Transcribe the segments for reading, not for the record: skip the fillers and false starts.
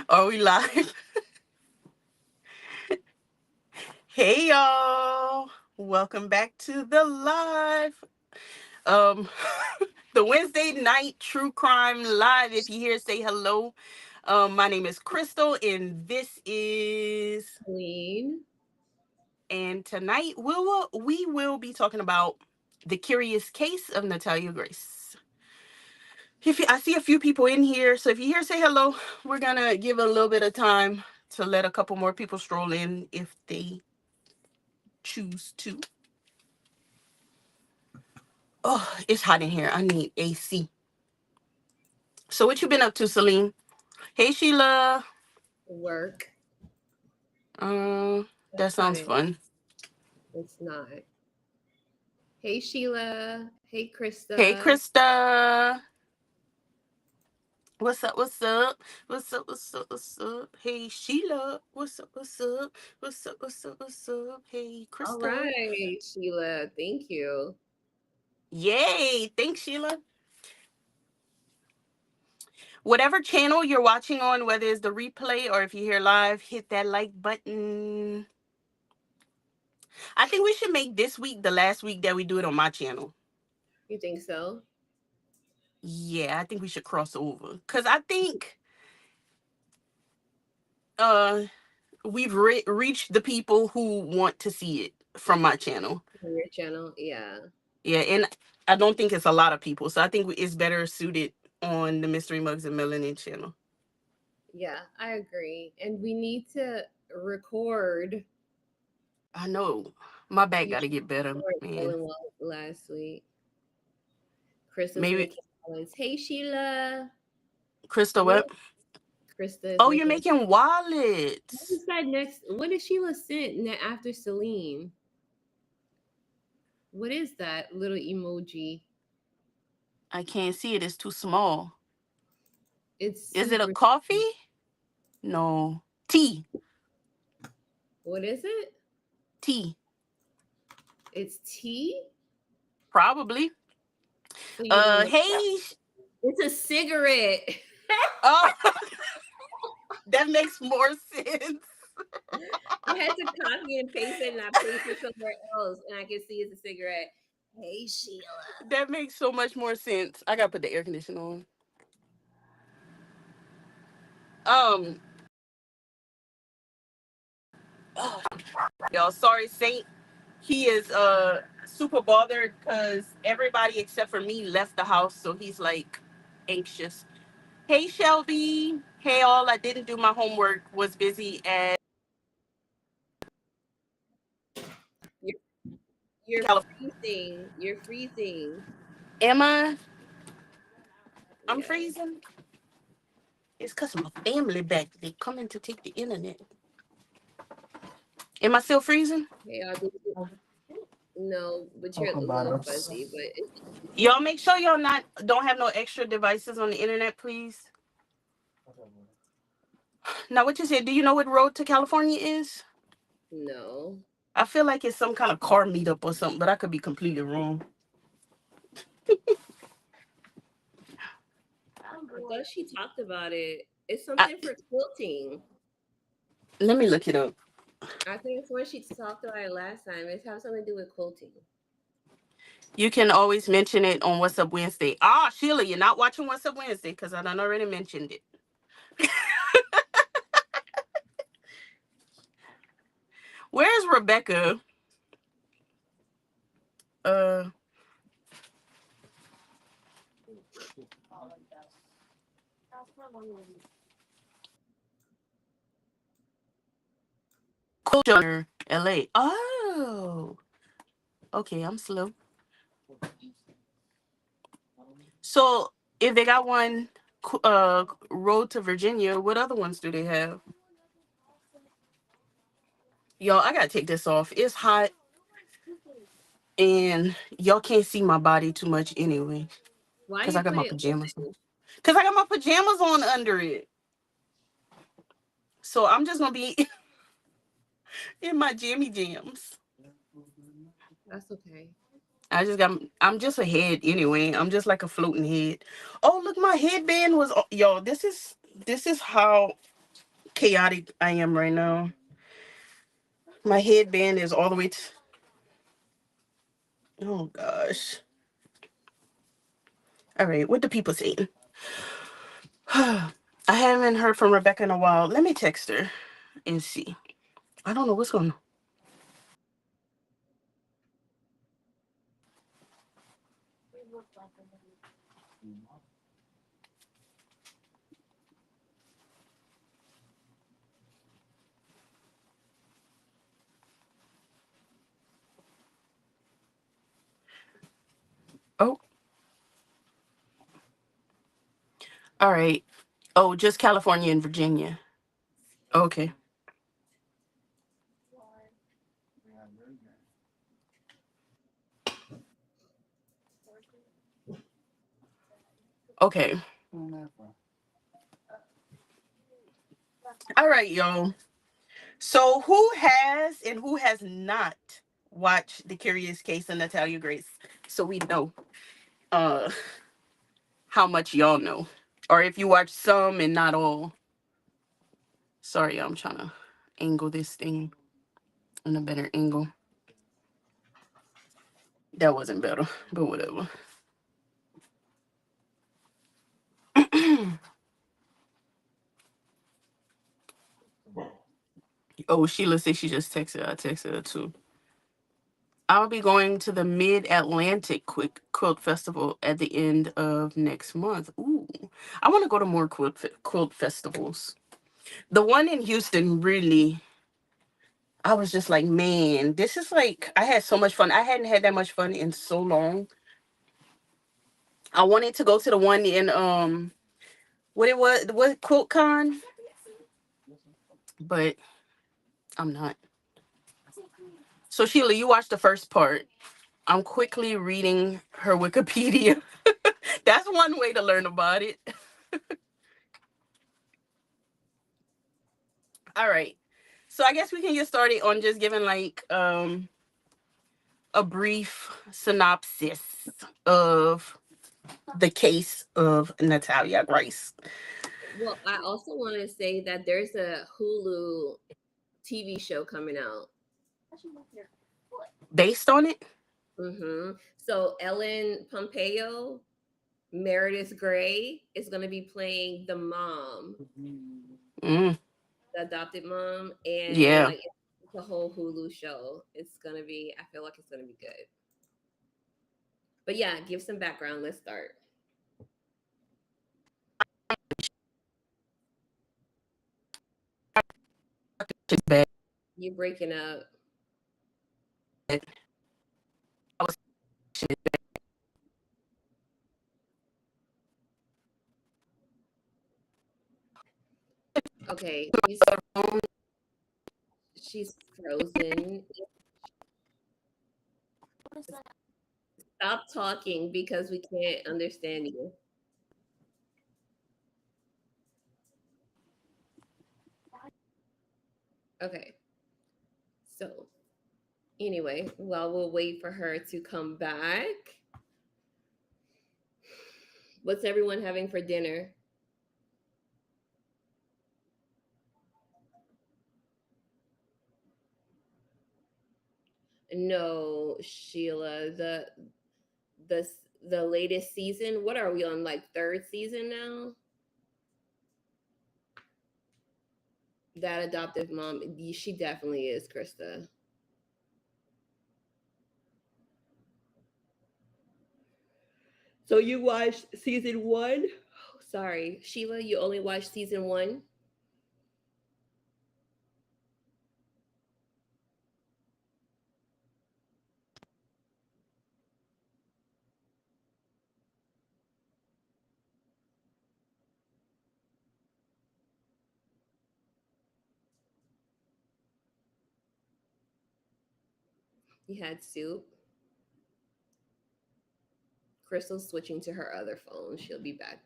Are we live? Hey y'all. Welcome back to the live. Um the Wednesday night true crime live. If you hear, say hello. My name is Crystal and this is Clean. and tonight we will be talking about the curious case of Natalia Grace. I see a few people in here, so if you hear, say hello. We're gonna give a little bit of time to let a couple more people stroll in if they choose to. Oh, it's hot in here. I need AC. So what you been up to, Celine? Hey, Sheila. Work. Um, That's that about sounds it. fun. It's not. Hey, Sheila. Hey, Hey, Krista. Krista. What's up? What's up? What's up? What's up? What's up? Hey, Sheila. What's up? What's up? What's up? What's up? What's up? Hey, All Krista. right, Sheila. Thank you. Yay! Thanks, Sheila. Whatever channel you're watching on, whether it's the replay or if you're here live, hit that like button. I think we should make this week the last week that we do it on my channel. You think so? Yeah, I think we should cross over because I think uh we've reached the people who want to see it from my channel. On your channel? Yeah. Yeah, and I don't think it's a lot of people, so I think it's better suited on the Mystery Mugs and Melanin channel. Yeah, I agree. And we need to record. I know my back You got to get better, weren't man. feeling well last week. Krista's Maybe making comments. Hey, Sheila. Crystal, What? what? Krista is Oh, you're making. making What wallets. is that next? What did Sheila sent after Celine? What is that little emoji? I can't see it. It's too small. It's Is it a super. coffee? No. Tea. What is it? Tea. It's tea. Probably. So you don't know. Hey. It's a cigarette. Oh, that makes more sense. I had to copy and paste it, and I pasted somewhere else, and I can see it's a cigarette. Hey, Sheila. That makes so much more sense. I gotta put the air conditioner on. Um, oh, y'all, sorry, Saint. He is super bothered because everybody except for me left the house, so he's like anxious. Hey, Shelby. Hey, all. I didn't do my homework. Was busy at You're, you're California. freezing. You're freezing. Am I? I'm Yeah. freezing. It's because my family back. They coming to take the internet. Am I still freezing? Hey, no, but you're a little fuzzy. But Y'all make sure y'all not don't have no extra devices on the internet, please. Now, what you said? Do you know what Road to California is? no. I feel like it's some kind of car meetup or something, but I could be completely wrong. I thought she talked about it. It's I, something for quilting. let me look it up. I think it's when she talked about it last time. It has something to do with quilting. You can always mention it on What's Up Wednesday. Ah, Sheila, you're not watching What's Up Wednesday because I done already mentioned it. Where's Rebecca? Uh, Culture, LA. Oh, okay, I'm slow. So if they got one, Road to Virginia, what other ones do they have? Y'all, I gotta take this off. It's hot, and y'all can't see my body too much anyway, Why cause I you got put my it pajamas on. open? Cause I got my pajamas on under it. So I'm just gonna be in my jammy jams. That's okay. I'm just a head anyway. I'm just like a floating head. Oh, look, my headband was y'all. This is how. chaotic I am right now. My headband is all the way to. Oh gosh. All right, what the people saying? I haven't heard from Rebecca in a while. Let me text her and see. I don't know what's going on. Oh, all right. Oh, just California and Virginia. Okay. Okay. All right, y'all. So, who has and who has not watched The Curious Case of Natalia Grace? So we know uh how much y'all know. Or if you watch some and not all. Sorry, I'm trying to angle this thing in a better angle. That wasn't better, but whatever. Oh, Sheila said she just texted. I texted her too. I'll be going to the Mid Atlantic Quilt Festival at the end of next month. Ooh, I want to go to more quilt festivals. The one in Houston really, I was just like, man, this is like, I had so much fun. I hadn't had that much fun in so long. I wanted to go to the one in what it was, what Quilt Con, but I'm not. So Sheila, you watched the first part. I'm quickly reading her Wikipedia. That's one way to learn about it. All right. So I guess we can get started on just giving like a brief synopsis of the case of Natalia Grace. Well, I also want to say that there's a Hulu TV show coming out. Based on it? So Ellen Pompeo, Meredith Grey is going to be playing the mom, Mm, the adopted mom, and yeah. like it's a whole Hulu show. It's going to be. I feel like it's going to be good. But yeah, give some background. Let's start. It's bad. You breaking up. I was shit. Okay, she's frozen. Stop talking because we can't understand you. Okay. So, anyway, while we'll wait for her to come back, what's everyone having for dinner? No, Sheila, the the latest season. What are we on, like third season now? That adoptive mom, she definitely is, Krista. So you watched season one? Sorry, Sheila, you only watched season one? You had soup. Crystal's switching to her other phone. She'll be back.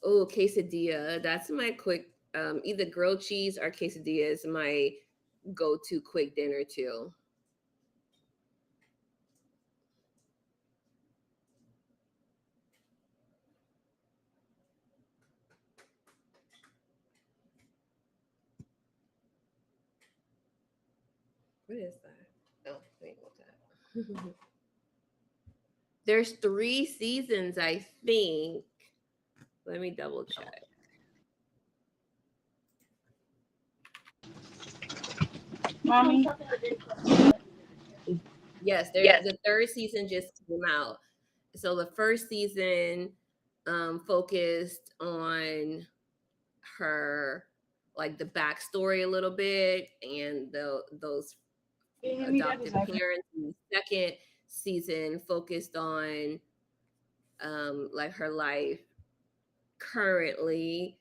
Oh, quesadilla. That's my quick, either grilled cheese or quesadilla is my go-to quick dinner too. What is that? Oh, wait, what's that? There's 3 seasons, I think. Let me double check. Mommy. Yes, there's the third season just came out. So the first season focused on her, like, the backstory a little bit, and those adoptive parents. And the second season focused on like her life currently,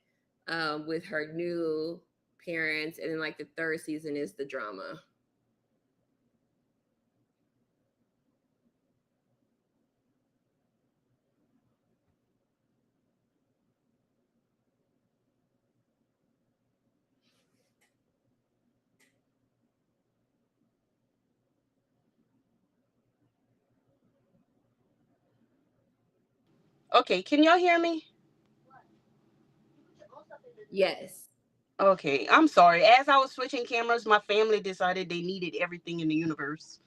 with her new parents, and then like the third season is the drama. Okay, can y'all hear me? Yes. Okay, I'm sorry. As I was switching cameras, my family decided they needed everything in the universe.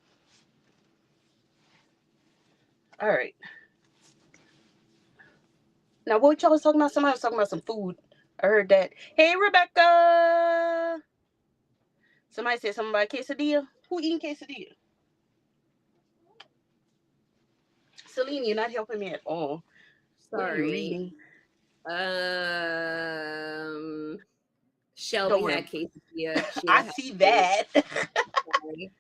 All right. Now, what y'all was talking about? Somebody was talking about some food. I heard that. Hey, Rebecca. Somebody said something about quesadilla. Who eating quesadilla? Celine, you're not helping me at all. What are you Sorry. reading? Um, Don't Shelby worry. had quesadilla. Sheila I had see steak. that. Sorry.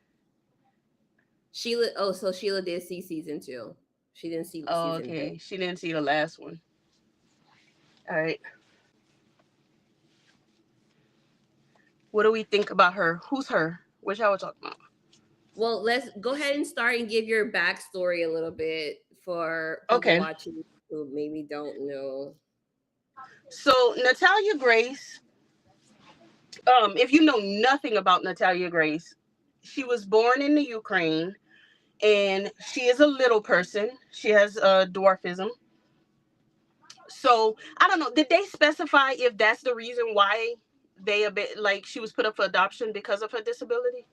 Sheila. Oh, so Sheila did see season 2. She didn't see Oh, season 3. okay. She didn't see the last one. All right. What do we think about her? Who's her? Which I was talking about. Well, let's go ahead and start and give your backstory a little bit for people Okay. watching who maybe don't know. So Natalia Grace, if you know nothing about Natalia Grace, she was born in the Ukraine and she is a little person. She has dwarfism. So I don't know. Did they specify if that's the reason why they a bit like she was put up for adoption because of her disability?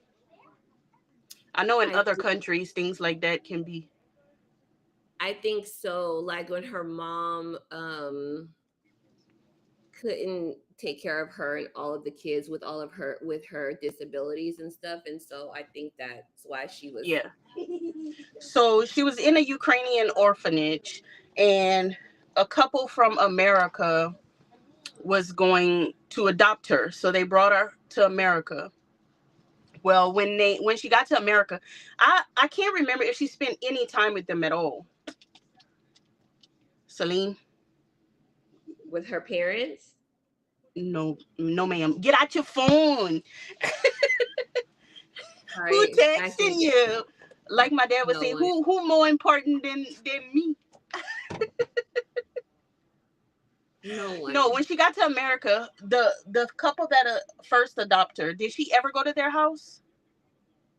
I know in I other think countries things like that can be. I think so. Like when her mom couldn't take care of her and all of the kids with all of her with her disabilities and stuff, and so I think that's why she was. Yeah. So she was in a Ukrainian orphanage, and a couple from America was going to adopt her. So they brought her to America. Well, when she got to America, I can't remember if she spent any time with them at all. Celine, With her parents. no, no, ma'am. Get out your phone. Who Sorry, I texting think you? Like my dad would no say, one. who more important than me? No No, one. when she got to America, the couple that first adopted her, did she ever go to their house?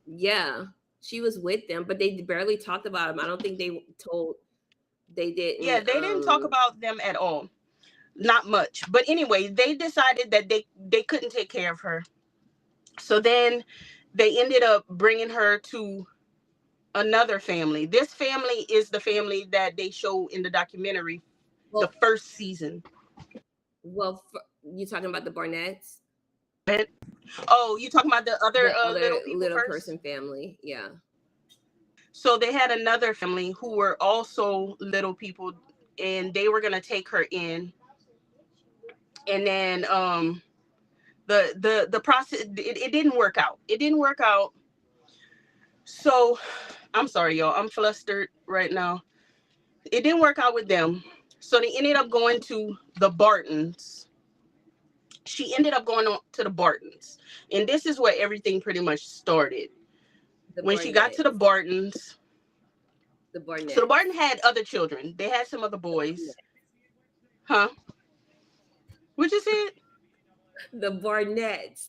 Yeah, she was with them, but they barely talked about him. I don't think they told. They Yeah, didn't. they didn't talk about them at all. Not much. But anyway, they decided that they couldn't take care of her. So then they ended up bringing her to another family. This family is the family that they show in the documentary, the Well, first season. you talking about the Barnetts, Oh, you talking about the other the other little people little first? person family? Yeah. So they had another family who were also little people, and they were gonna take her in, and then the process it didn't work out. It didn't work out. So I'm sorry, y'all. I'm flustered right now. It didn't work out with them. So they ended up going to the Bartons. She ended up going on to the Bartons, and this is where everything pretty much started. The When she got to the Barnetts. Bartons, The so the Barton Barnetts. had other children. They had some other boys, huh? What you said? The Barnetts.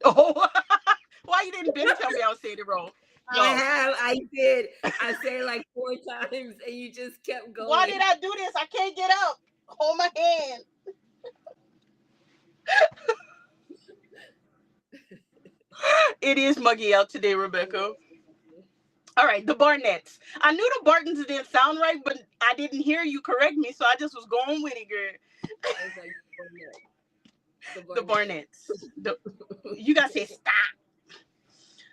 Oh, why you didn't been tell me I was saying it wrong, I y'all? have. I did. I said it like 4 times, and you just kept Why did going. I do this? I can't get up. Hold my hand. It is muggy out today, Rebecca. All right, the Barnetts. I knew the Bartons didn't sound right, but I didn't hear you correct me, so I just was going with it, girl. I was like Barnett, the The Barnett. Barnetts. You gotta say stop.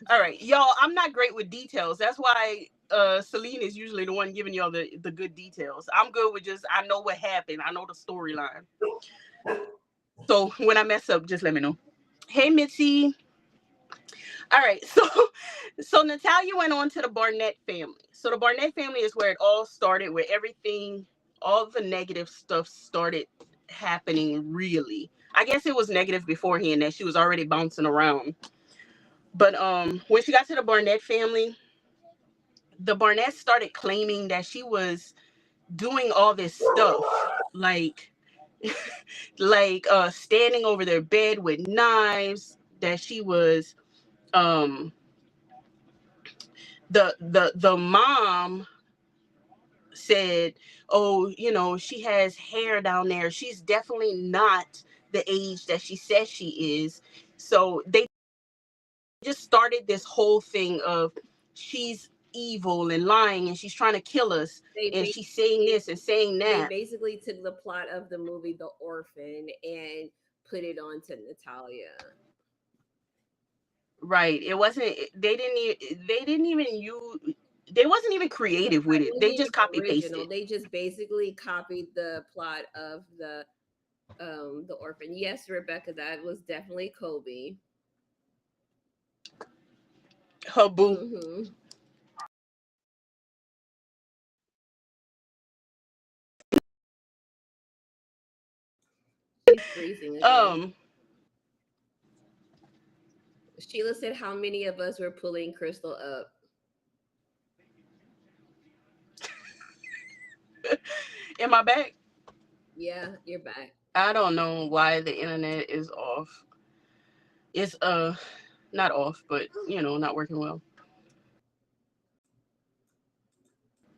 All right, y'all. I'm not great with details. That's why Celine is usually the one giving y'all the good details. I'm good with just I know what happened. I know the storyline. So when I mess up, just let me know. Hey, Mitzi. All right, so Natalia went on to the Barnett family. So the Barnett family is where it all started, where everything, all the negative stuff started happening. Really, I guess it was negative beforehand that she was already bouncing around. But when she got to the Barnett family, the Barnetts started claiming that she was doing all this stuff, like standing over their bed with knives. That she was um the mom said, "Oh, she has hair down there. She's definitely not the age that she says she is." So they just started this whole thing of she's evil and lying and she's trying to kill us They and she's saying basically this and saying they that. basically took the plot of the movie The Orphan and put it onto Natalia. Right. It wasn't they didn't even use they wasn't even creative with It it. wasn't They just even copy original. pasted. They just basically copied the plot of the Orphan. Yes, Rebecca, that was definitely Kobe. Her boo. Hmm. She's freezing again. Um Sheila said, "How many of us were pulling Crystal up?" in my back. Yeah, you're back. I don't know why the internet is off. It's not off, but not working well.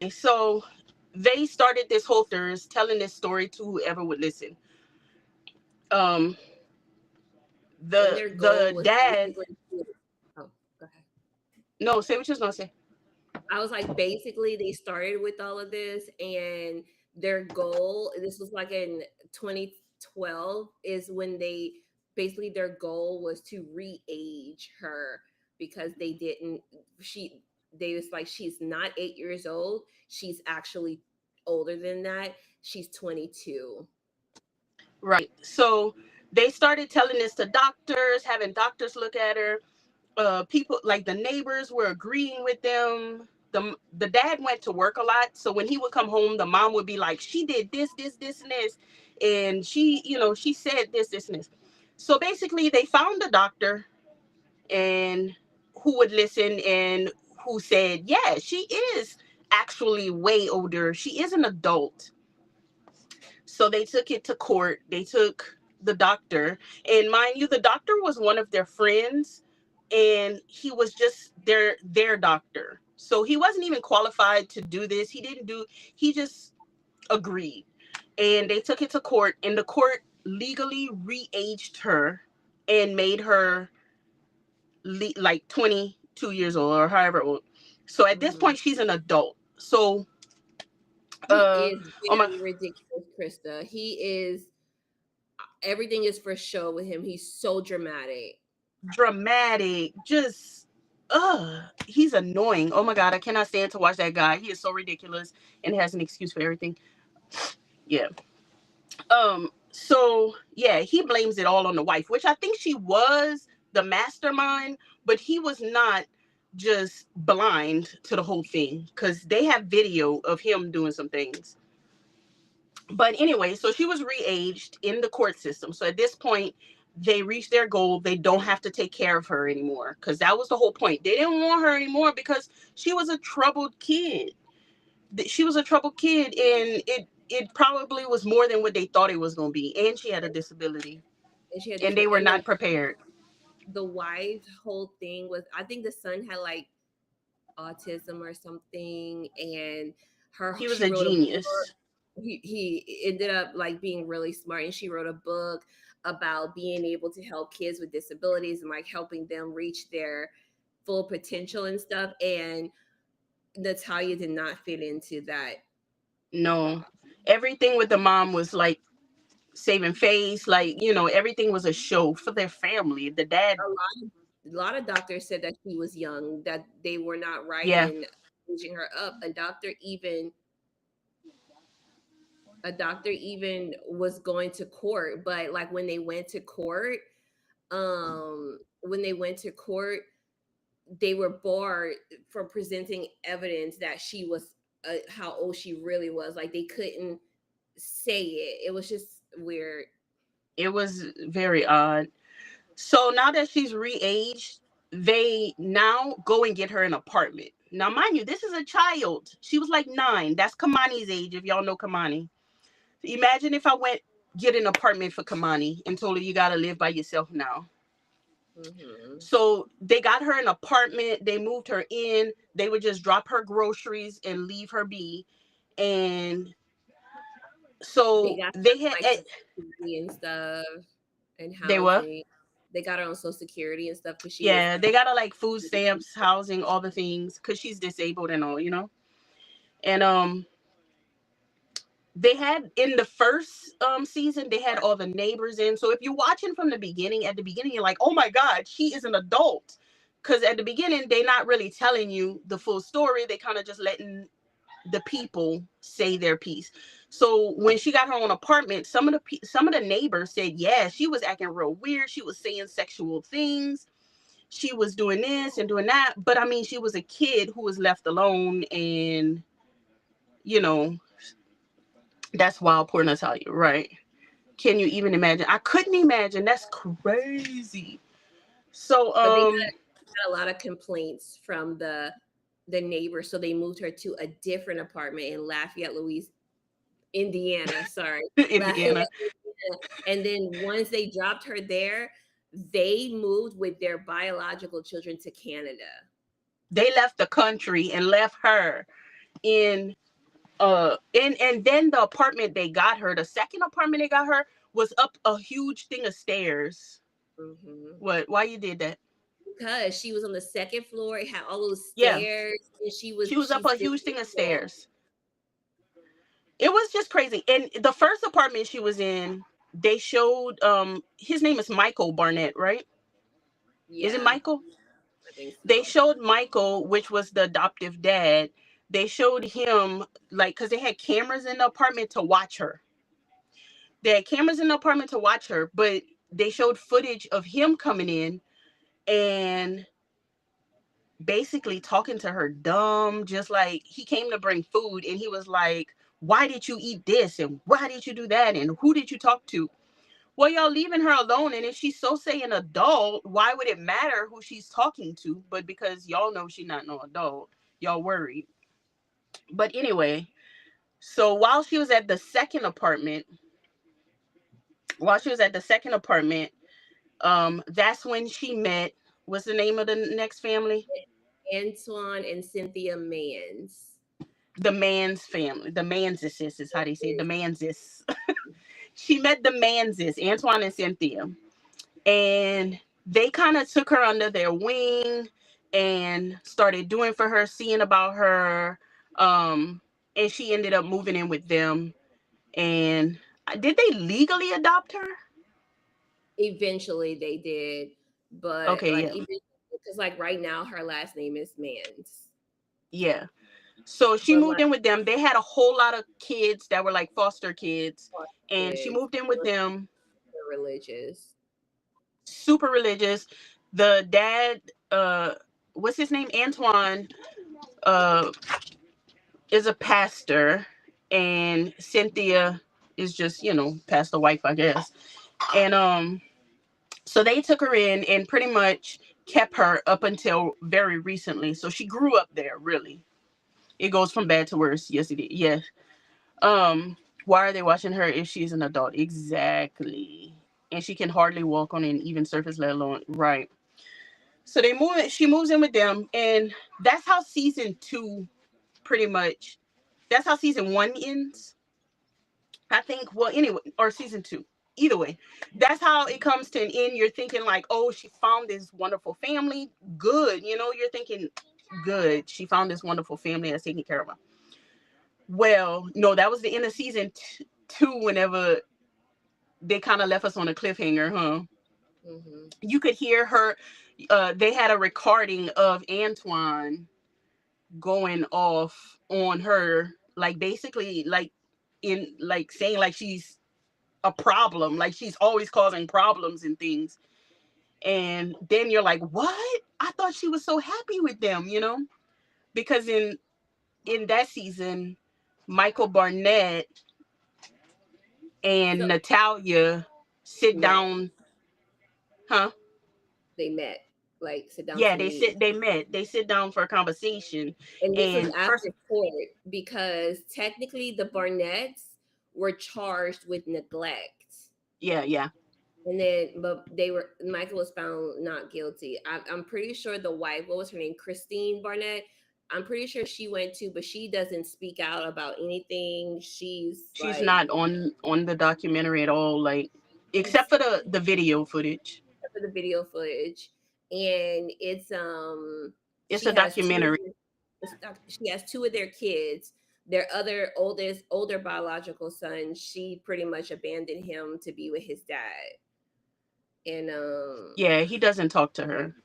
And so they started this whole telling this story to whoever would listen. Um And the their goal the was dad. basically to, oh, go ahead. No, say what you're gonna say. I was like, basically, they started with all of this, and their goal, this was like in 2012, is when they basically their goal was to re-age her because they didn't, they was like, she's not 8 years old. She's actually older than that. She's 22. Right. So they started telling this to doctors, having doctors look at her. People like the neighbors were agreeing with them. The dad went to work a lot, so when he would come home, the mom would be like, "She did this, and this, and she said this, and this." So basically, they found a doctor and who would listen and who said, "Yeah, she is actually way older. She is an adult." So they took it to court. They took the doctor, and mind you, the doctor was one of their friends, and he was just their doctor. So he wasn't even qualified to do this. He didn't do. He just agreed, and they took it to court, and the court legally re-aged her and made her like 22 years old or however old. So at this Hmm. point, she's an adult. So, He uh, is oh my, very ridiculous, Krista. He is, everything is for show with him. He's so dramatic. dramatic, just he's annoying. Oh my god, I cannot stand to watch that guy. He is so ridiculous and has an excuse for everything. Yeah. So yeah, he blames it all on the wife, which I think she was the mastermind, but he was not just blind to the whole thing because they have video of him doing some things. But anyway, so she was re-aged in the court system. So at this point, they reached their goal. They don't have to take care of her anymore because that was the whole point. They didn't want her anymore because she was a troubled kid. She was a troubled kid, and it probably was more than what they thought it was going to be. And she had a disability, And she had and this, they were and not prepared. the wife's whole thing was, I think the son had like autism or something, and her He was she a wrote a book. genius. he ended up like being really smart, and she wrote a book about being able to help kids with disabilities and like helping them reach their full potential and stuff. And Natalia did not fit into that. No. Everything with the mom was like saving face, like, everything was a show for their family. The dad, A lot of doctors said that she was young, that they were not right yeah, in aging her up. A doctor even was going to court, but like when they went to court, they were barred from presenting evidence that she was how old she really was. Like they couldn't say it. It was just weird. it was very odd. So now that she's re-aged, they now go and get her an apartment. Now, mind you, this is a child. She was like 9. That's Kamani's age, if y'all know Kamani. Imagine if I went get an apartment for Kamani and told her you gotta live by yourself now. Hmm. So they got her an apartment. They moved her in. They would just drop her groceries and leave her be. And They so got they had, like Social Security and stuff and they were, housing. They got her on Social Security and stuff because she was. yeah, they got her like food stamps, housing, all the things, because she's disabled and all. And they had in the first season, they had all the neighbors in. So if you're watching from the beginning, at the beginning you're like, oh my god, she is an adult, because at the beginning they're not really telling you the full story. They kind of just letting the people say their piece. So when she got her own apartment, some of the neighbors said, yeah, she was acting real weird, she was saying sexual things, she was doing this and doing that. But I mean, she was a kid who was left alone, and you know that's wild. Poor Natalia, right? Can you even imagine? I couldn't imagine. That's crazy. So But they got a lot of complaints from the neighbors, so they moved her to a different apartment in Lafayette, Indiana. Sorry, Lafayette, Indiana, Indiana. And then once they dropped her there, they moved with their biological children to Canada. they left the country and left her in and then the apartment they got her, the second apartment they got her, was up a huge thing of stairs. Hmm. What? Why you did that? Because she was on the second floor, it had all those Yeah, stairs, and she was up she's a huge thing of disabled. stairs. It was just crazy. And the first apartment she was in, they showed his name is Michael Barnett, right? Is it Yeah, Michael? I think They so. showed Michael, which was the adoptive dad. They showed him, like, because they had cameras in the apartment to watch her. They had cameras in the apartment to watch her, but they showed footage of him coming in and basically talking to her dumb, just like he came to bring food and he was like, why did you eat this? And why did you do that? And who did you talk to? Well, y'all leaving her alone. And if she's so say an adult, why would it matter who she's talking to? But because y'all know she's not no adult, y'all worried. But anyway, so while she was at the second apartment, that's when she met, what's the name of the next family? Antoine and Cynthia Mans. The man's family. The Manses is how they say it. The Manses. She met the Manses, Antoine and Cynthia. And they kind of took her under their wing and started doing for her, seeing about her. And she ended up moving in with them. And did they legally adopt her? Eventually they did, but Okay, like yeah. even because like right now her last name is Mans. Yeah. So she But moved like in with them. They had a whole lot of kids that were like foster kids. foster And she kids, moved in with them, they're religious. super religious. The dad, what's his name? Antoine, uh, is a pastor. And Cynthia is just, pastor wife, I guess. And so they took her in and pretty much kept her up until very recently. So she grew up there, really. It goes from bad to worse. Yes, it did. Yes. Why are they watching her if she's an adult? Exactly. And she can hardly walk on an even surface, let alone right. So she moves in with them, and that's how season 2 pretty much, that's how season 1 ends. I think, well, anyway, or season two. Either way, that's how it comes to an end. You're thinking like, oh, she found this wonderful family. Good. You're thinking, good. She found this wonderful family that's taking care of her. Well, no, that was the end of season two whenever they kind of left us on a cliffhanger, huh? Mm-hmm. You could hear her. They had a recording of Antoine going off on her, like basically, like in like saying like she's a problem, like she's always causing problems and things. And then you're like, what? I thought she was so happy with them, because in that season, Michael Barnett So and Natalia sit met. down, huh? They met. Like sit down Yeah, to meet. they sit down for a conversation. And this was And first, after court because technically the Barnetts were charged with neglect. yeah, yeah, And then, but they were, Michael was found not guilty. I'm pretty sure the wife, what was her name? Christine Barnett. I'm pretty sure she went too, but she doesn't speak out about anything. She's she's like, not on the documentary at all, like except she's for the video footage. for the video footage. And It's she a has documentary. she has two of their kids. Their older biological son, she pretty much abandoned him to be with his dad. And Yeah, he doesn't talk to her.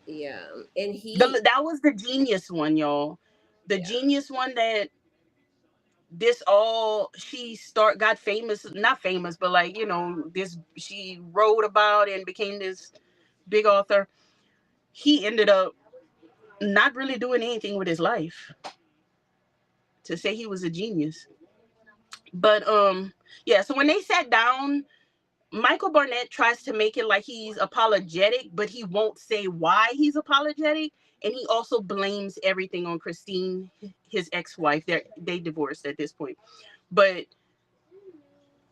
yeah, and he That was the genius one, y'all. The yeah. genius one that this all she start got famous, not famous, but like this she wrote about and became this big author. He ended up not really doing anything with his life to say he was a genius. But yeah, so when they sat down, Michael Barnett tries to make it like he's apologetic, but he won't say why he's apologetic. And he also blames everything on Christine, his ex-wife. They divorced at this point. But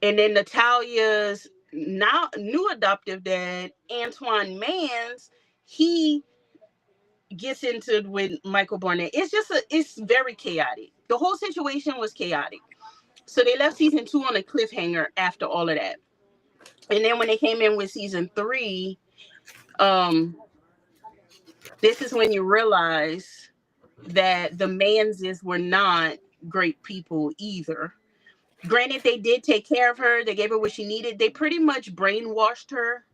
and then Natalia's now new adoptive dad, Antoine Mans, he gets into it with Michael Barnett. It's very chaotic. The whole situation was chaotic. So they left season two on a cliffhanger after all of that. And then when they came in with season three, um, this is when you realize that the Manses were not great people either. Granted, they did take care of her, they gave her what she needed. They pretty much brainwashed her,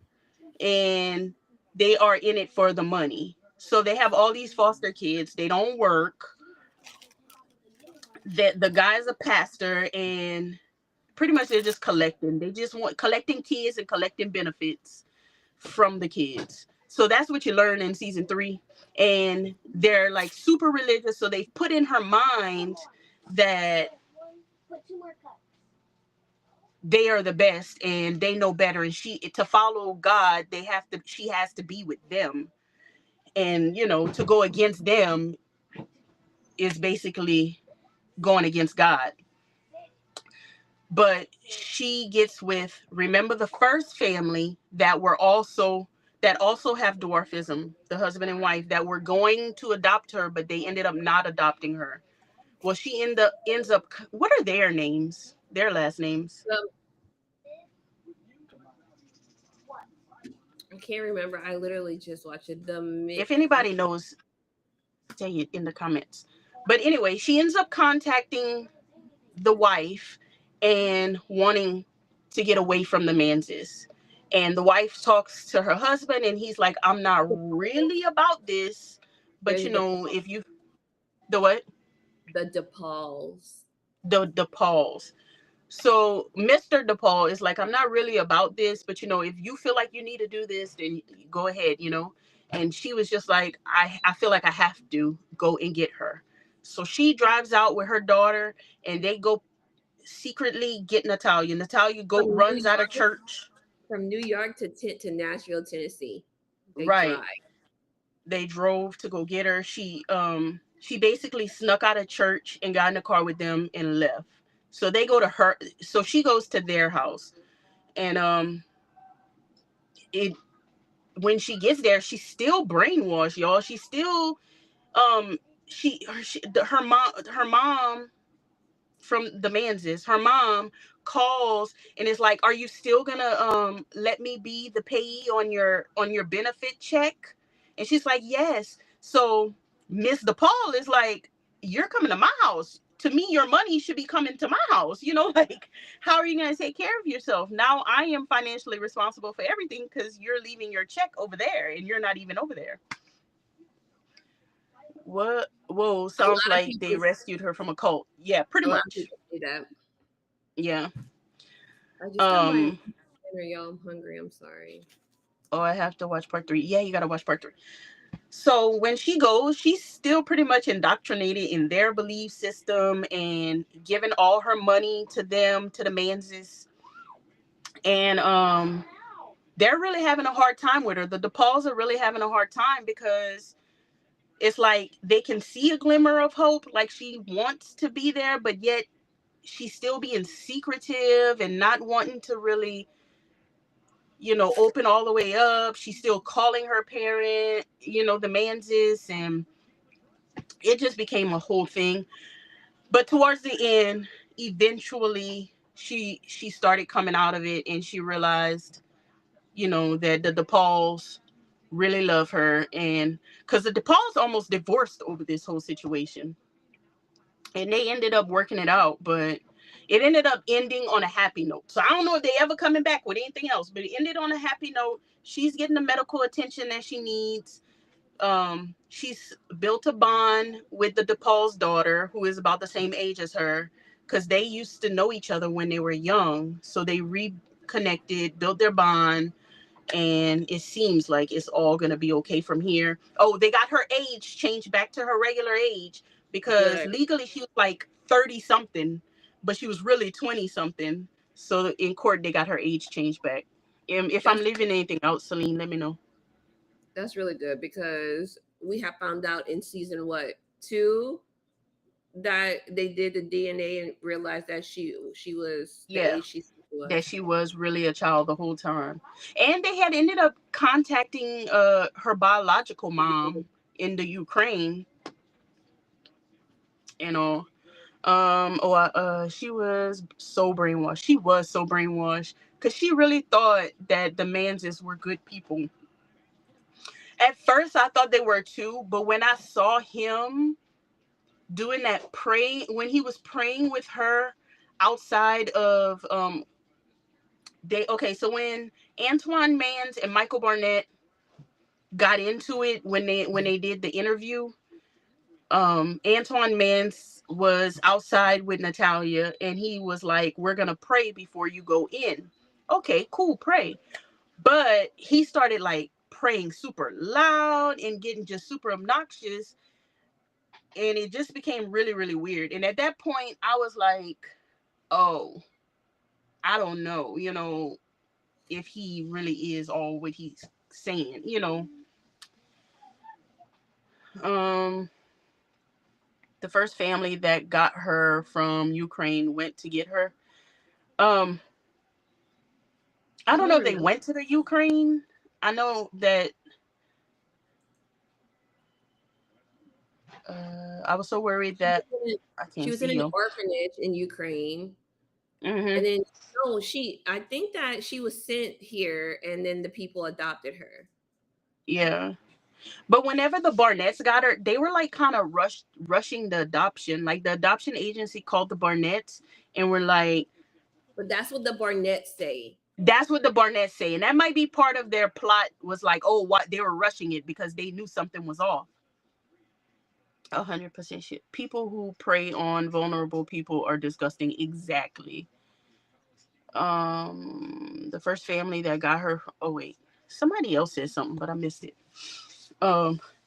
and they are in it for the money. So they have all these foster kids, they don't work. That the guy's a pastor, and pretty much they're just collecting. They just want collecting kids and collecting benefits from the kids. So that's what you learn in season three. And they're like super religious. So they've put in her mind that they are the best and they know better. And to follow God, she has to be with them. And, to go against them is basically going against God. But she gets with, remember, the first family that also have dwarfism, the husband and wife that were going to adopt her, but they ended up not adopting her. Well, she ends up, what are their names, their last names? Um, I can't remember. I literally just watched it. If anybody knows, say it in the comments. But anyway, she ends up contacting the wife and wanting to get away from the Manses. And the wife talks to her husband, and he's like, I'm not really about this. But, there's if you, the what? the DePauls. The Pauls. So Mr. DePaul is like, I'm not really about this, but, if you feel like you need to do this, then go ahead. And she was just like, I feel like I have to go and get her. So she drives out with her daughter, and they go secretly get Natalia. Natalia From New runs out of York, church. to Nashville, Tennessee. They Right. drive. They drove to go get her. She basically snuck out of church and got in the car with them and left. So they go to her. So she goes to their house, and it when she gets there, she's still brainwashed, y'all. She's still her mom from the Manses. Her mom calls and is like, "Are you still gonna let me be the payee on your benefit check?" And she's like, "Yes." So Miss DePaul is like, "You're coming to my house. To me, your money should be coming to my house. You know, like, how are you gonna take care of yourself? Now I am financially responsible for everything because you're leaving your check over there and you're not even over there." What? Whoa, A sounds lot of like they people, rescued her from a cult. Yeah, pretty a lot of much. people say that. Yeah. I just got my Um. dinner, y'all. I'm hungry. I'm sorry. Oh, I have to watch part 3. Yeah, you gotta watch part 3. So when she goes, she's still pretty much indoctrinated in their belief system and giving all her money to them, to the Manses. And they're really having a hard time with her. The DePauls are really having a hard time because it's like they can see a glimmer of hope, like she wants to be there, but yet she's still being secretive and not wanting to really, open all the way up. She's still calling her parent, the Manses, and it just became a whole thing. But towards the end, eventually she started coming out of it, and she realized, that the DePauls really love her, and because the DePauls almost divorced over this whole situation, and they ended up working it out, but it ended up ending on a happy note. So I don't know if they ever coming back with anything else, but it ended on a happy note. She's getting the medical attention that she needs. She's built a bond with the DePaul's daughter, who is about the same age as her, because they used to know each other when they were young. So they reconnected, built their bond, and it seems like it's all going to be okay from here. Oh, they got her age changed back to her regular age because Good. legally she was like 30 something, but she was really 20 something. So in court, they got her age changed back. If I'm That's leaving anything out, Celine, let me know. that's really good because we have found out in season what 2 that they did the DNA and realized that she was the Yeah, age she said she that was. she was really a child the whole time. And they had ended up contacting her biological mom in the Ukraine, you know. She was so brainwashed. She was so brainwashed because she really thought that the Manses were good people. At first, I thought they were too, but when I saw him doing that praying, when he was praying with her outside of they okay, so when Antoine Mans and Michael Barnett got into it when they did the interview, Antoine Mans was outside with Natalia, and he was like, "We're gonna pray before you go in." Okay, cool, pray. But he started like praying super loud and getting just super obnoxious, and it just became really, really weird. And at that point, I was like, "Oh, I don't know, if he really is all what he's saying." Um, the first family that got her from Ukraine went to get her. Um, I I don't know don't if they remember. went to the Ukraine. I know that I was so worried She that was in, I she can't was in see an you. orphanage in Ukraine, Hmm. and then no, she. I think that she was sent here, and then the people adopted her. Yeah, but whenever the Barnetts got her, they were like kind of rushing the adoption. Like the adoption agency called the Barnetts and were like, But that's what the Barnetts say. "That's what the Barnetts say," and that might be part of their plot. Was like, oh, what they were rushing it because they knew something was off. 100% shit. People who prey on vulnerable people are disgusting. Exactly. The first family that got her. Oh wait, somebody else said something, but I missed it.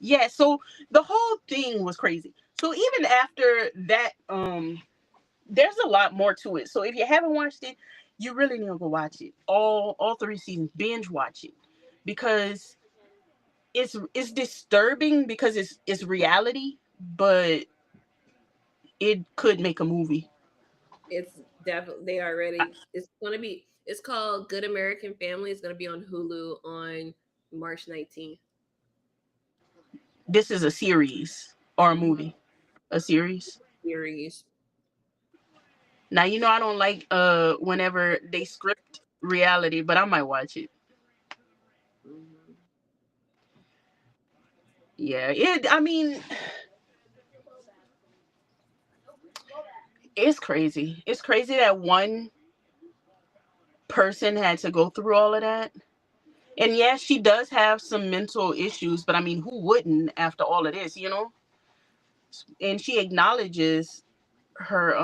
Yeah. So the whole thing was crazy. So even after that, there's a lot more to it. So if you haven't watched it, you really need to go watch it. All 3 seasons. Binge watch it because it's disturbing because it's reality, but it could make a movie. It's definitely they already. It's gonna be. It's called Good American Family. It's gonna be on Hulu on March 19th. This is a series or a Mhm. movie. A series. Series. Now you know I don't like whenever they script reality, but I might watch it. Hmm. Yeah, it. I mean, it's crazy. It's crazy that one person had to go through all of that. And yeah, she does have some mental issues, but I mean, who wouldn't after all of this, you know? And she acknowledges her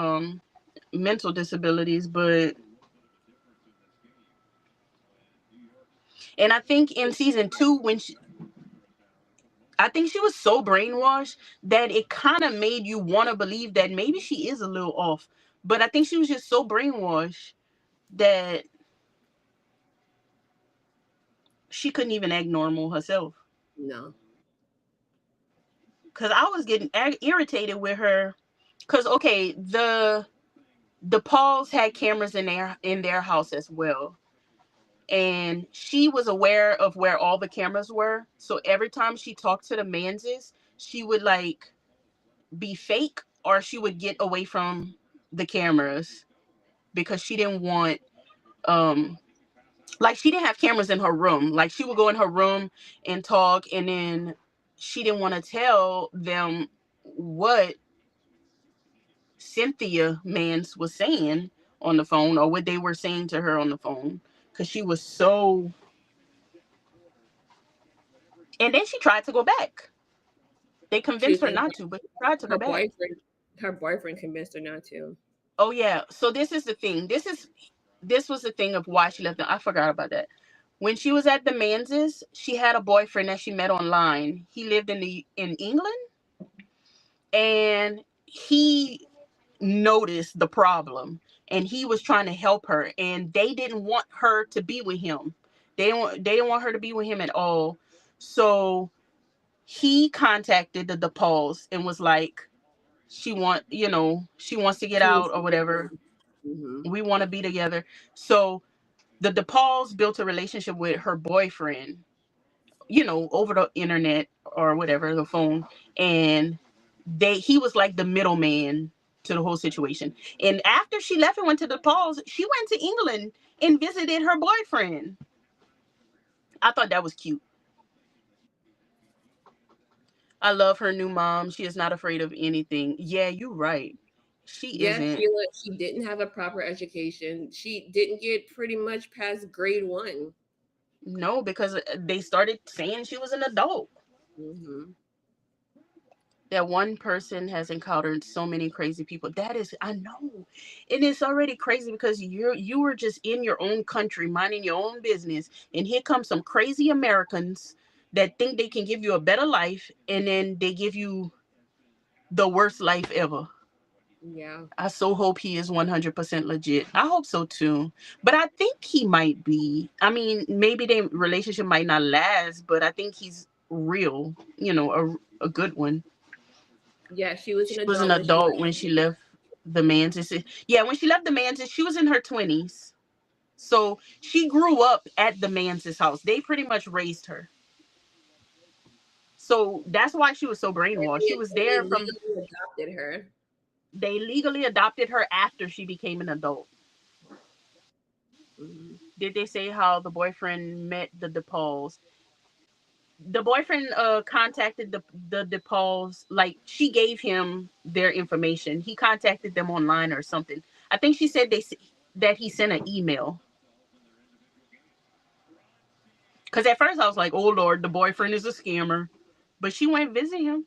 mental disabilities, but and I think in season 2 when she I think she was so brainwashed that it kind of made you want to believe that maybe she is a little off. But I think she was just so brainwashed that she couldn't even act normal herself. No. Cause I was getting irritated with her. Cause okay, the Pauls had cameras in their house as well, and she was aware of where all the cameras were. So every time she talked to the Manses, she would like be fake, or she would get away from the cameras because she didn't want um like she didn't have cameras in her room. Like she would go in her room and talk, and then she didn't want to tell them what Cynthia Mans was saying on the phone or what they were saying to her on the phone because she was so. And then she tried to go back. They She was convinced her saying not to, but she tried to go her back. boyfriend convinced her not to. Oh yeah. So this is the thing. This was the thing of why she left them. I forgot about that. When she was at the Manses, she had a boyfriend that she met online. He lived in England, and he noticed the problem, and he was trying to help her, and they didn't want her to be with him. They didn't want her to be with him at all. So he contacted the DePauls and was like, she wants to get She was out or whatever. hmm We want to be together. So the DePauls built a relationship with her boyfriend, over the internet or whatever, the phone, and he was like the middleman to the whole situation. And after she left and went to the DePauls, she went to England and visited her boyfriend. I thought that was cute. I love her new mom. She is not afraid of anything. Yeah, you're right. She Yeah, isn't. Sheila, she didn't have a proper education. She didn't get pretty much past grade 1. No, because they started saying she was an adult. Hmm. That one person has encountered so many crazy people. That is, I know, and it's already crazy because you were just in your own country minding your own business, and here comes some crazy Americans that think they can give you a better life, and then they give you the worst life ever. Yeah. I so hope he is 100% legit. I hope so too. But I think he might be. I mean, maybe their relationship might not last, but I think he's real, a good one. Yeah, she was an She was an adult when she adult left. when she left the Manses. Yeah, when she left the Manses, she was in her 20s. So she grew up at the Manses house. They pretty much raised her. So that's why she was so brainwashed. She was They there from legally adopted her. they legally adopted her after she became an adult. Hmm. Did they say how the boyfriend met the DePauls? The boyfriend contacted the DePauls, like she gave him their information. He contacted them online or something. I think she said that he sent an email. Because at first I was like, oh Lord, the boyfriend is a scammer. But she went visit him.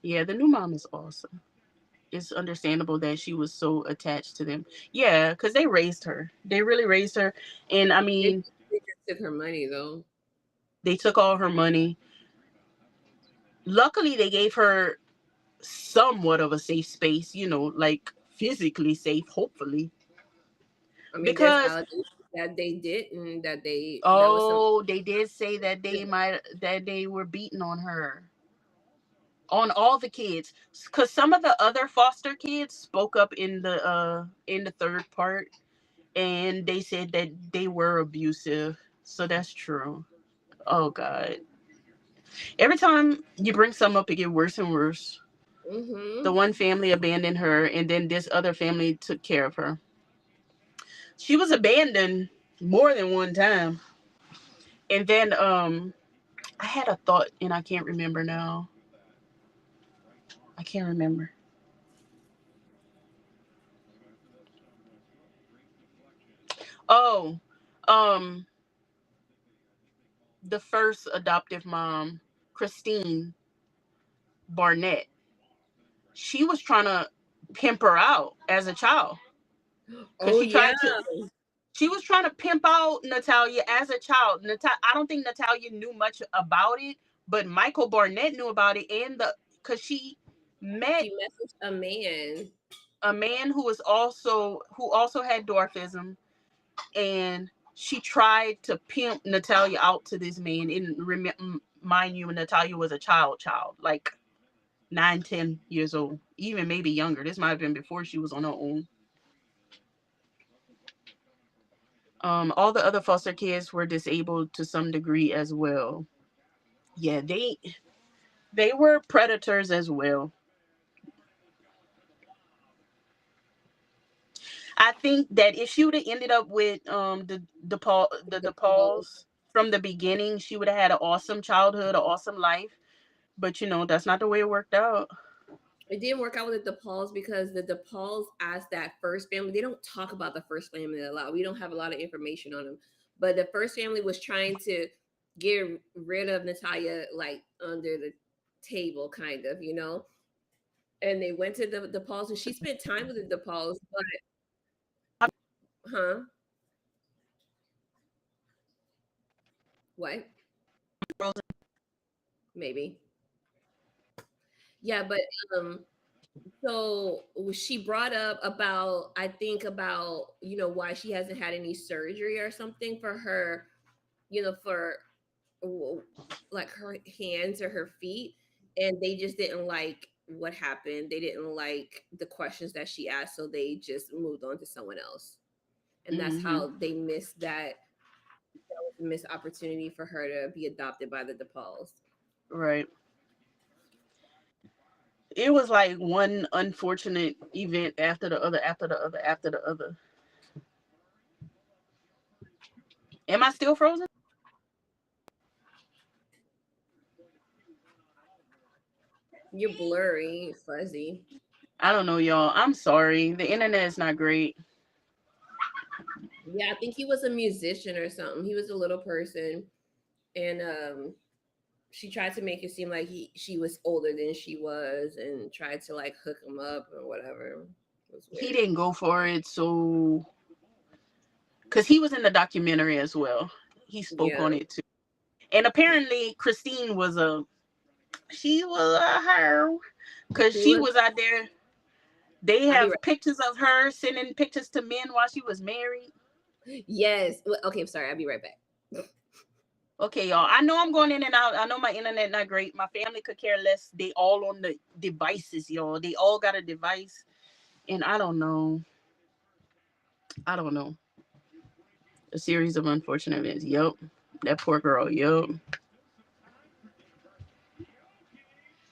Yeah, the new mom is awesome. It's understandable that she was so attached to them. Yeah, because they raised her. They really raised her. And I They, mean, they just took her money though. they took all her money. Luckily, they gave her somewhat of a safe space, like physically safe, hopefully. I mean, there's Because, allegations that they did and that was some. oh, they did say that they were beating on her, on all the kids, because some of the other foster kids spoke up in the third part, and they said that they were abusive. So that's true. Oh god. Every time you bring something up, it get worse and worse. The Mm-hmm. one family abandoned her, and then this other family took care of her. She was abandoned more than one time. And then I had a thought and I can't remember now. I can't remember. Oh, um the first adoptive mom, Christine Barnett, she was trying to pimp her out as a child because Oh yeah. she was trying to pimp out Natalia as a child. I don't think Natalia knew much about it, but Michael Barnett knew about it, and the because she met She messaged a man. a man who also had dwarfism, and she tried to pimp Natalia out to this man. And mind you, Natalia was a child, like 9, 10 years old, even maybe younger. This might have been before she was on her own. All the other foster kids were disabled to some degree as well. Yeah, they were predators as well. I think that if she would have ended up with the The Paul. DePauls from the beginning, she would have had an awesome childhood, an awesome life. But that's not the way it worked out. It didn't work out with the DePauls because the DePauls, as that first family, they don't talk about the first family a lot. We don't have a lot of information on them. But the first family was trying to get rid of Natalia like under the table, kind of, you know. And they went to the DePauls, and she spent time with the DePauls. But huh? What? Maybe. Yeah, but um, so she brought up about, I think about, why she hasn't had any surgery or something for her, for w- like her hands or her feet, and they just didn't like what happened. They didn't like the questions that she asked, so they just moved on to someone else. And that's Hmm. how they missed that was a missed opportunity for her to be adopted by the DePauls. Right. It was like one unfortunate event after the other, after the other, after the other. Am I still frozen? You're blurry, fuzzy. I don't know, y'all. I'm sorry. The internet is not great. Yeah, I think he was a musician or something. He was a little person, and she tried to make it seem like she was older than she was, and tried to like hook him up or whatever. It was He weird. didn't go for it, so because he was in the documentary as well. He spoke Yeah. on it too. And apparently, Christine was a her because He she was. was out there. They I'll be right. have pictures of her sending pictures to men while she was married. Yes. Okay, I'm sorry. I'll be right back. Okay, y'all. I know I'm going in and out. I know my internet not great. My family could care less. They all on the devices, y'all. They all got a device, and I don't know. I don't know. A series of unfortunate events. Yup. That poor girl. Yup.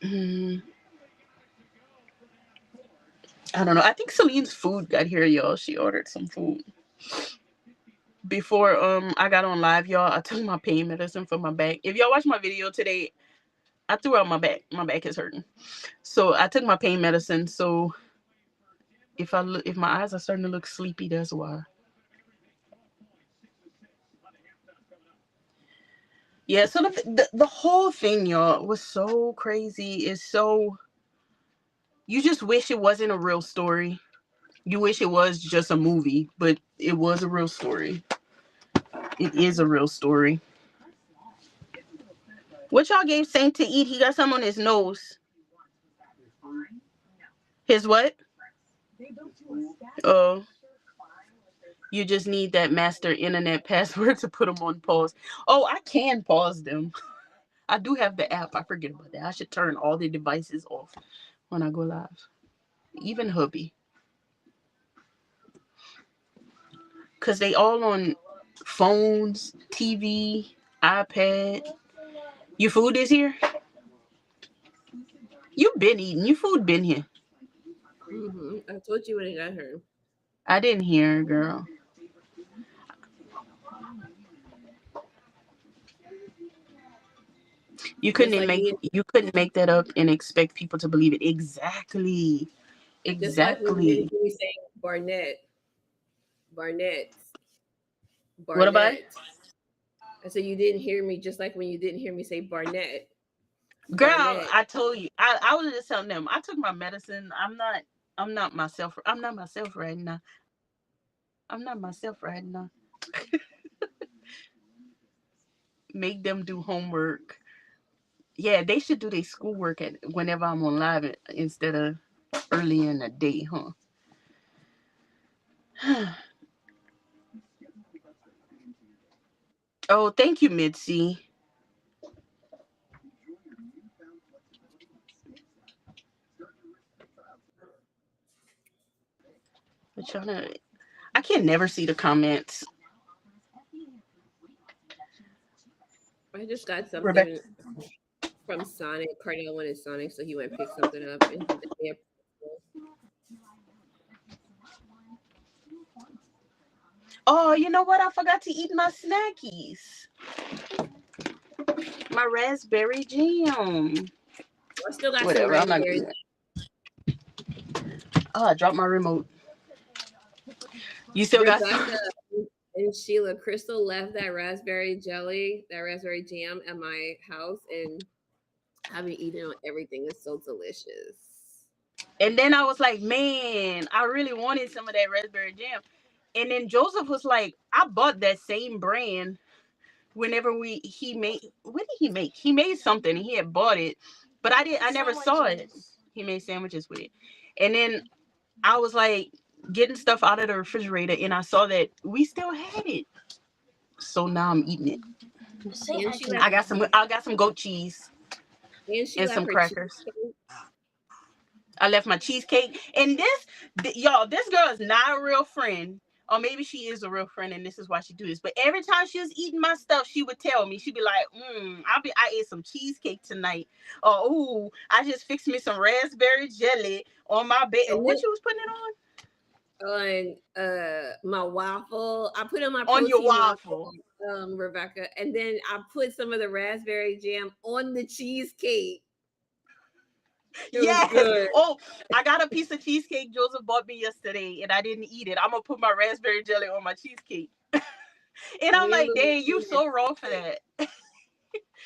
Mm, I don't know. I think Celine's food got here, y'all. She ordered some food before I got on live, y'all. I took my pain medicine for my back. If y'all watch my video today, I threw out my back. My back is hurting. So I took my pain medicine. So if my eyes are starting to look sleepy, that's why. Yeah. So the whole thing, y'all, was so crazy. It's so you just wish it wasn't a real story. You wish it was just a movie, but it was a real story. It is a real story. What y'all gave Saint to eat? He got some on his nose. His what? Oh, you just need that master internet password to put them on pause. Oh, I can pause them. I do have the app. I forget about that. I should turn all the devices off when I go live. Even hubby. Because they all on phones, TV, iPad. Your food is here. You been eating. Your food been here. I told you when I got her. I didn't hear, girl. You Just couldn't like make you, you couldn't make that up and expect people to believe it. Exactly. just like when you didn't Exactly. hear me saying Barnett, Barnett, What about it? Barnett. I said you didn't hear me, just like when you didn't hear me say Barnett, Girl, Barnett. I told you. I was just telling them I took my medicine. I'm not myself. I'm not myself right now. I'm not myself right now. Make them do homework. Yeah, they should do their schoolwork at whenever I'm on live instead of early in the day, huh? Oh, thank you, Mitzi. I'm trying to. I can never see the comments. I just got Rebecca. something from Sonic. Cardinal wanted Sonic, so he went and pick something up, and he was there. Oh, you know what? I forgot to eat my snackies. My raspberry jam. I still got some Whatever. I'm not raspberries. getting it. Oh, I dropped my remote. You still got Rebecca some? and Sheila Crystal left that raspberry jelly, that raspberry jam at my house, and I've been eating on everything. It's so delicious. And then I was like, man, I really wanted some of that raspberry jam. And then Joseph was like, I bought that same brand whenever he made, what did he make? He made something and he had bought it, but I never saw it. He made sandwiches with it. And then I was like getting stuff out of the refrigerator and I saw that we still had it. So now I'm eating it. And she left. I got some goat cheese And she and left some her crackers. cheesecake. I left my cheesecake. And y'all, this girl is not a real friend. Or maybe she is a real friend and this is why she do this. But every time she was eating my stuff, she would tell me, she'd be like, I ate some cheesecake tonight. Or ooh, I just fixed me some raspberry jelly on my bed. And What then you was putting it on my waffle, I put on my on? On your protein waffle, waffle. Rebecca, and then I put some of the raspberry jam on the cheesecake. It was Yes. good. Oh, I got a piece of cheesecake Joseph bought me yesterday and I didn't eat it. I'm gonna put my raspberry jelly on my cheesecake. And I'm Me and like, dang, you Louise had so wrong for cheesecake. that.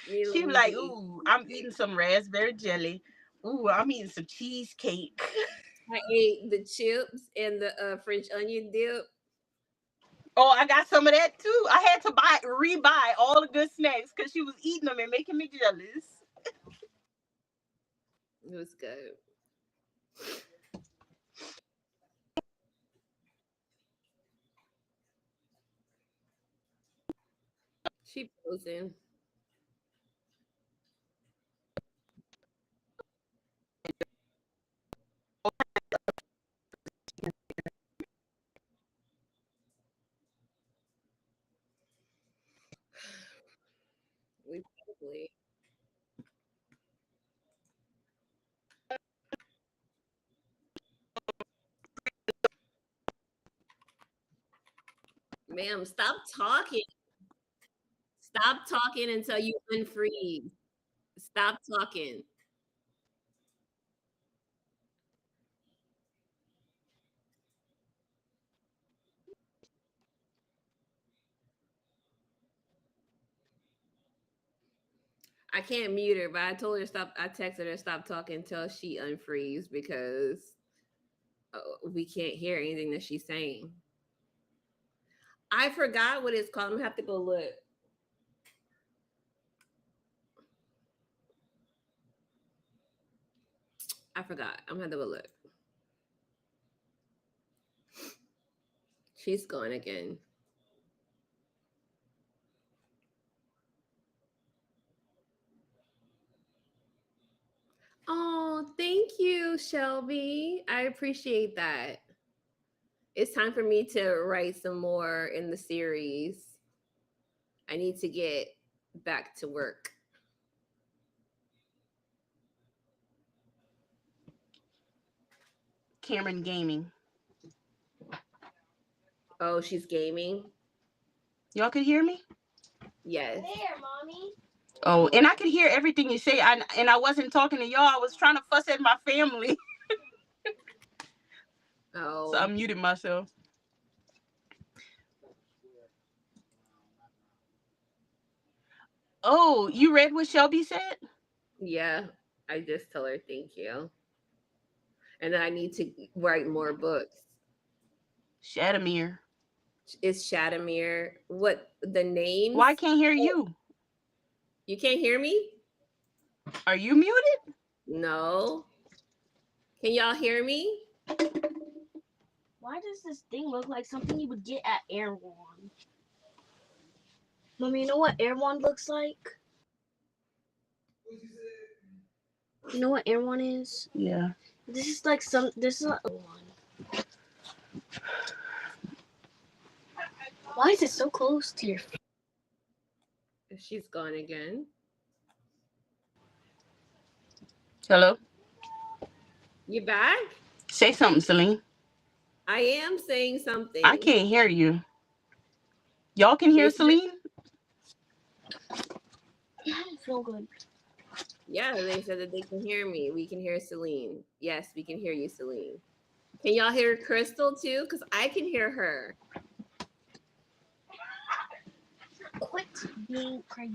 Me and She be Louise like, eat ooh, I'm eating cheesecake. some raspberry jelly. Ooh, I'm eating some cheesecake. I ate the chips and the French onion dip. Oh, I got some of that too. I had to rebuy all the good snacks because she was eating them and making me jealous. It was good. She frozen. We probably. Ma'am, stop talking. Stop talking until you unfreeze. Stop talking. I can't mute her, but I told her to stop. I texted her to stop talking until she unfreeze because we can't hear anything that she's saying. I forgot what it's called. I'm gonna have to go look. I forgot. I'm gonna have to go look. She's gone again. Oh, thank you, Shelby. I appreciate that. It's time for me to write some more in the series. I need to get back to work. Cameron gaming. Oh, she's gaming. Y'all could hear me? Yes. There, mommy. Oh, and I could hear everything you say. And I wasn't talking to y'all. I was trying to fuss at my family. So I Oh, muted myself. Oh, you read what Shelby said? yeah. I just tell her thank you. And then I need to write more books. Shadamir. Is Shadamir what the names? Why I can't hear you? You can't hear me? Are you muted? No. Can y'all hear me? Why does this thing look like something you would get at Erewhon? Mommy, you know what Erewhon looks like? You know what Erewhon is? Yeah. This is like some. This is a one. Why is it so close to your? She's gone again. Hello? You back? Say something, Celine. I am saying I something. can't hear you. Y'all can They hear said, Celine? I don't feel good. yeah, they said that they can hear me. We can hear Celine. Yes, we can hear you, Celine. Can y'all hear Crystal too? Because I can hear her. Quit being crazy.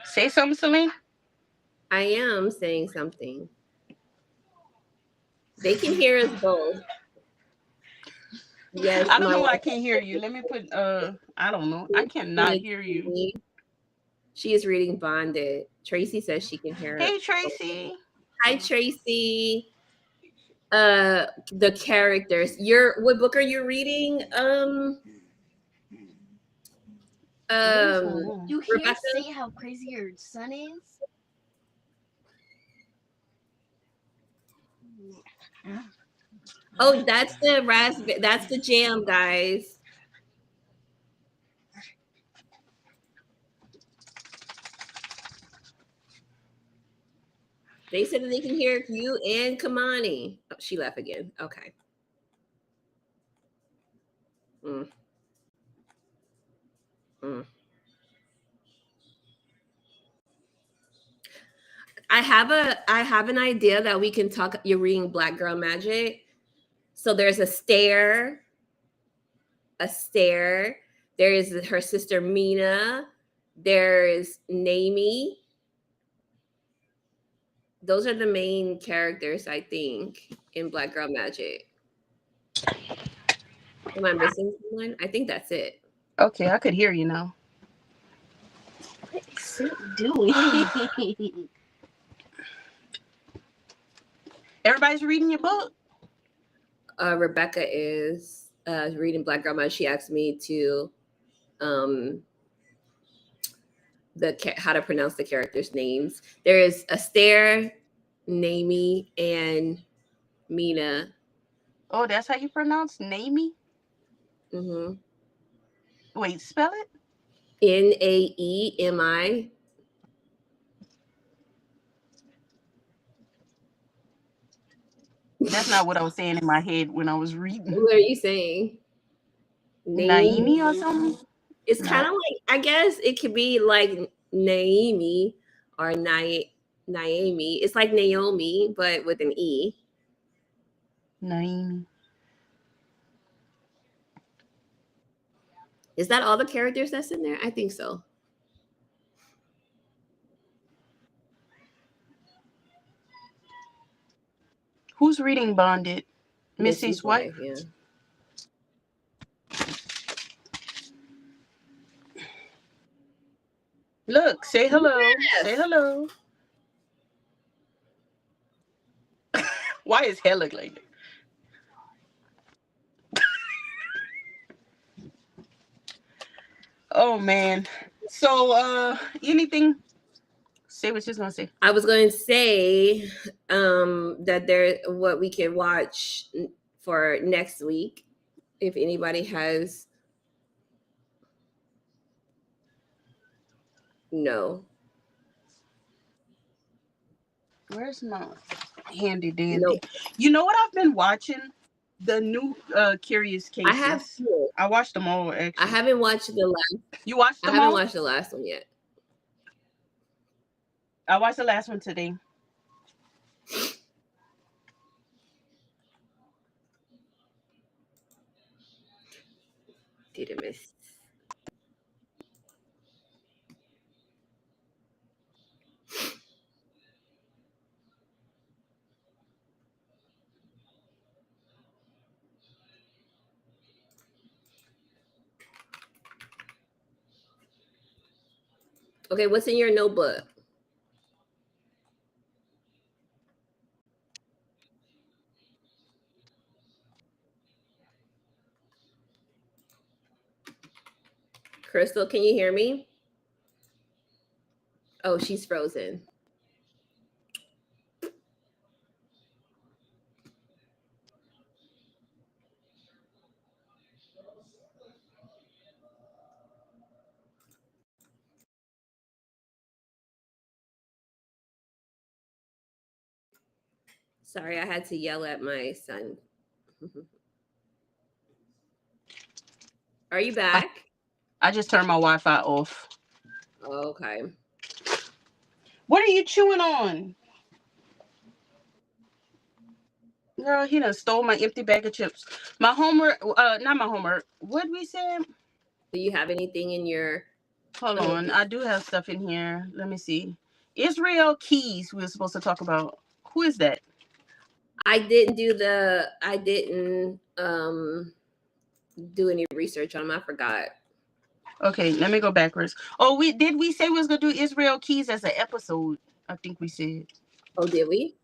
Say something, Celine. I am saying something. They can hear us both. Yes, I don't my know why I wife can't hear you. Let me put I don't know. I is cannot reading hear to you. me. She is reading Bonded. Tracy says she can hear her. Hey Tracy. Hi, Tracy. The characters. What book are you reading? What is going on? You hear Rebecca. say how crazy your son is? Oh, that's the raspberry. That's the jam, guys. They said that they can hear you and Kamani. Oh, she left again. Okay. Mm, mm. I have an idea that we can talk. You're reading Black Girl Magic. So there's a stare, a stare. There is her sister Mina. There is Namie. Those are the main characters, I think, in Black Girl Magic. Am I missing someone? I think that's it. Okay, I could hear you now. What is it doing? Everybody's reading your book? Rebecca is reading Black Girl Magic. She asked me to um, how to pronounce the characters' names. There is Astaire, Namie, and Mina. Oh, that's how you pronounce Namie? Mm-hmm. Wait, spell it? Naemi. That's not what I was saying in my head when I was reading. What are you saying? Name. Naimi or something? It's kind No. of like, I guess it could be like Naomi or Naomi. It's like Naomi, but with an E. Naimi. Is that all the characters that's in there? I think so. Who's reading Bonded? Missy's Missy's wife, wife? yeah. Look, say hello. Say Yes. hello. Why is hair look like that? Oh man. So anything? Say what you're gonna say. I was going to say that there what we can watch for next week if anybody has No. Where's my handy dandy? Nope. You know what I've been watching? The new Curious I have Cases. I watched them all I actually. haven't watched the last You watched I them haven't all? watched the last one yet. I watched the last one today. Did I miss? Okay, what's in your notebook? Crystal, can you hear me? Oh, she's frozen. Sorry, I had to yell at my son. Are you I, back? I just turned my Wi-Fi off. Okay. What are you chewing on? Girl, he done stole my empty bag of chips. My homework, not my homework. What we said? Do you have anything in your Hold oh on. I do have stuff in here. Let me see. Israel Keys we were supposed to talk about. Who is that? I didn't do any research on them. I forgot. Okay, let me go backwards. Oh, we say we was gonna do Israel Keys as an episode. I think we said. Oh, did we?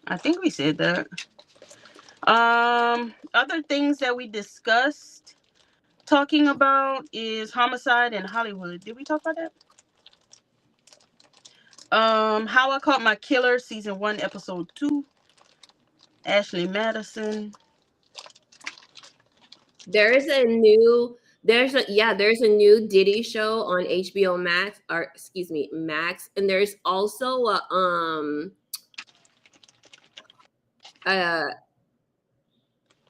I think we said that. Other things that we discussed talking about is homicide in Hollywood. Did we talk about that? How I Caught My Killer, season 1, episode 2. Ashley Madison. There is a new there's a new Diddy show on HBO Max, or excuse me, Max, and there's also a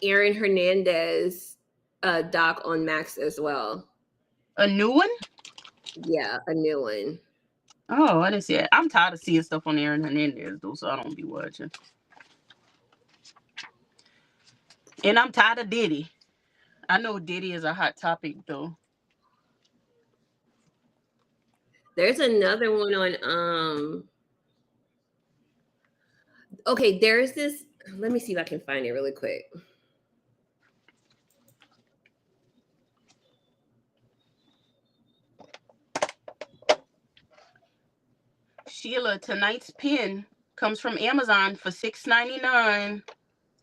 Aaron Hernandez doc on Max as well. A new one? Yeah, a new one. Oh, I didn't see it. I'm tired of seeing stuff on Aaron Hernandez though, so I don't be watching. And I'm tired of Diddy. I know Diddy is a hot topic though. There's another one on okay, there's this, let me see if I can find it really quick. Sheila, tonight's pin comes from Amazon for $6.99.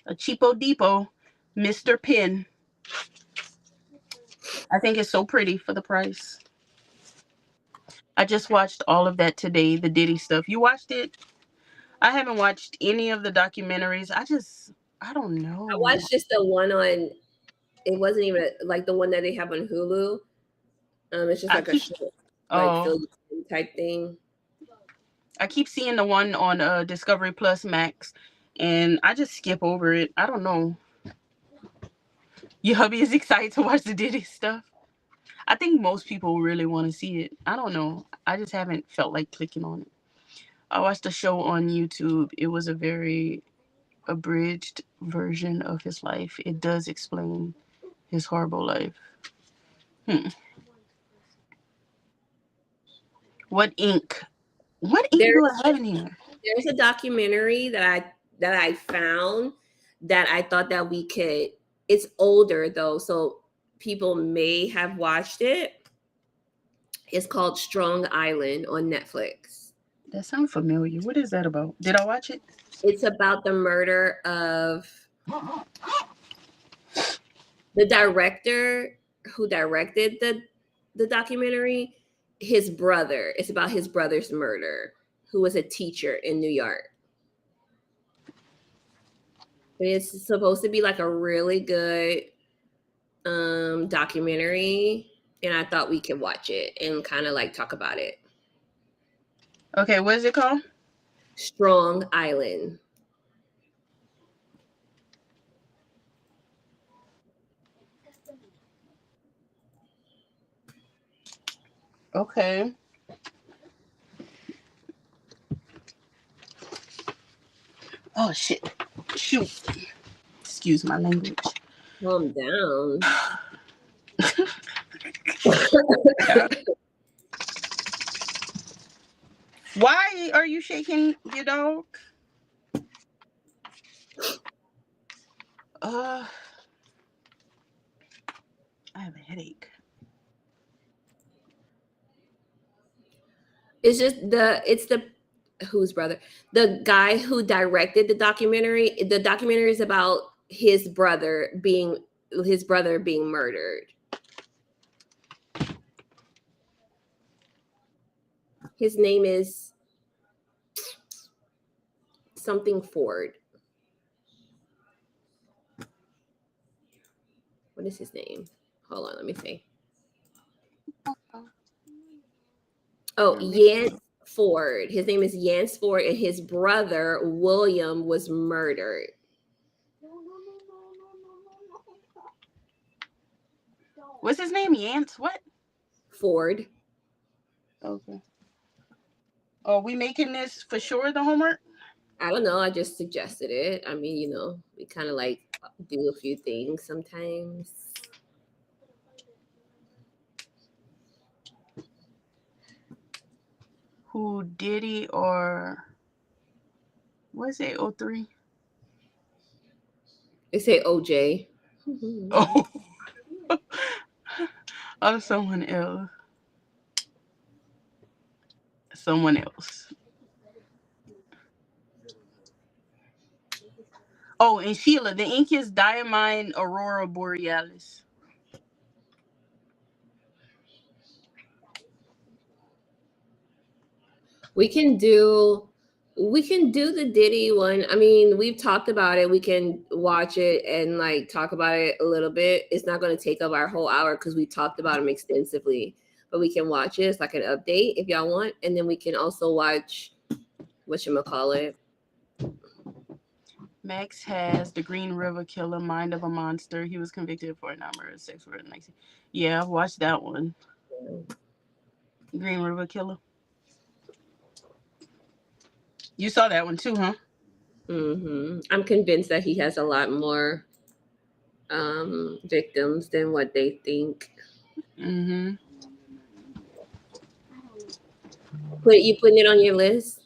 A cheapo depot, Mr. Pin. I think it's so pretty for the price. I just watched all of that today, the Diddy stuff. You watched it? I haven't watched any of the documentaries. I don't I know. watched just the one on, it wasn't even like the one that they have on Hulu. It's just I like a keep short, like oh fill you in type thing. I keep seeing the one on Discovery Plus Max, and I just skip over it. I don't know. Your hubby is excited to watch the Diddy stuff. I think most people really want to see it. I don't know. I just haven't felt like clicking on it. I watched a show on YouTube. It was a very abridged version of his life. It does explain his horrible life. Hmm. What ink? What ink There, do I have in here? there's a documentary that I found that I thought that we could. It's older though, so people may have watched it. It's called Strong Island on Netflix. That sounds familiar. What is that about? Did I watch it? It's about the murder of the director who directed the documentary. His brother. It's about his brother's murder, who was a teacher in New York. It's supposed to be like a really good documentary, and I thought we could watch it and kind of like talk about it. Okay, what is it called? Strong Island. Okay. Oh shit. Shoot. Excuse my language. Calm down. Why are you shaking your dog? Uh, I have a headache. It's the whose brother? The guy who directed the documentary. The documentary is about his brother being murdered. His name is something Ford. What is his name? Hold on, let me see. Oh, Yance Ford. His name is Yance Ford, and his brother William was murdered. What's his name? Yance? What? Ford. Okay. Are we making this for sure the homework? I don't know. I just suggested it. I mean, we kind of like do a few things sometimes. Who Diddy or what's it? 03? They say OJ. Oh, oh, someone else. Someone else. Oh, and Sheila, the ink is Diamine Aurora Borealis. We can do we can do the Diddy one. I mean, we've talked about it. We can watch it and like talk about it a little bit. It's not going to take up our whole hour because we talked about him extensively. But we can watch it. It's like an update if y'all want, and then we can also watch whatchamacallit. Max has the Green River Killer, Mind of a Monster. He was convicted for a number of sex for 19. Yeah, watch that one. Green River Killer. You saw that one too, huh? I'm convinced that he has a lot more victims than what they think. Mm-hmm. Putting it on your list?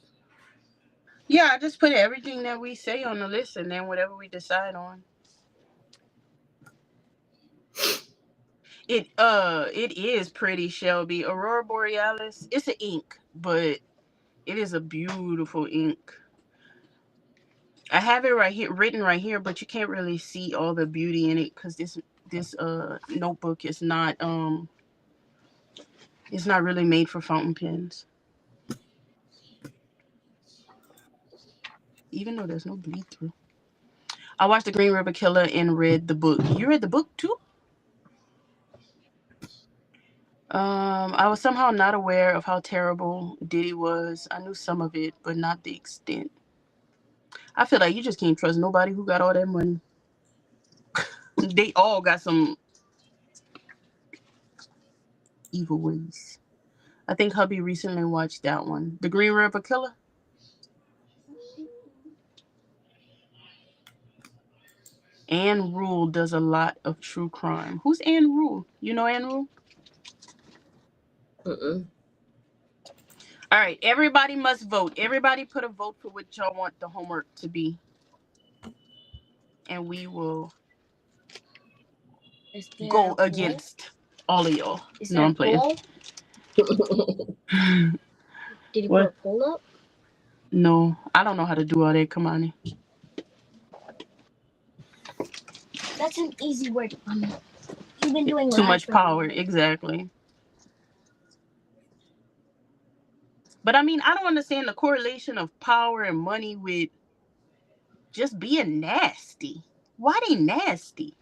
Yeah, I just put everything that we say on the list and then whatever we decide on. It is pretty, Shelby. Aurora Borealis. It's an ink, but it is a beautiful ink. I have it right here, written right here, but you can't really see all the beauty in it because this notebook is not it's not really made for fountain pens. Even though there's no bleed through. I watched the Green River Killer and read the book. You read the book too? I was somehow not aware of how terrible Diddy was. I knew some of it, but not the extent. I feel like you just can't trust nobody who got all that money. They all got some evil ways. I think hubby recently watched that one. The Green River Killer? Anne Rule does a lot of true crime. Who's Anne Rule? You know Anne Rule? Mm-mm. All right, everybody must vote. Everybody put a vote for what y'all want the homework to be. And we will Is there go a poll? against all of y'all. Is No, there I'm a playing. poll? Did you put What? a poll up? No, I don't know how to do all that. Come on. That's an easy word. You've been doing Too live much for power. Exactly. But I mean, I don't understand the correlation of power and money with just being nasty. Why they nasty?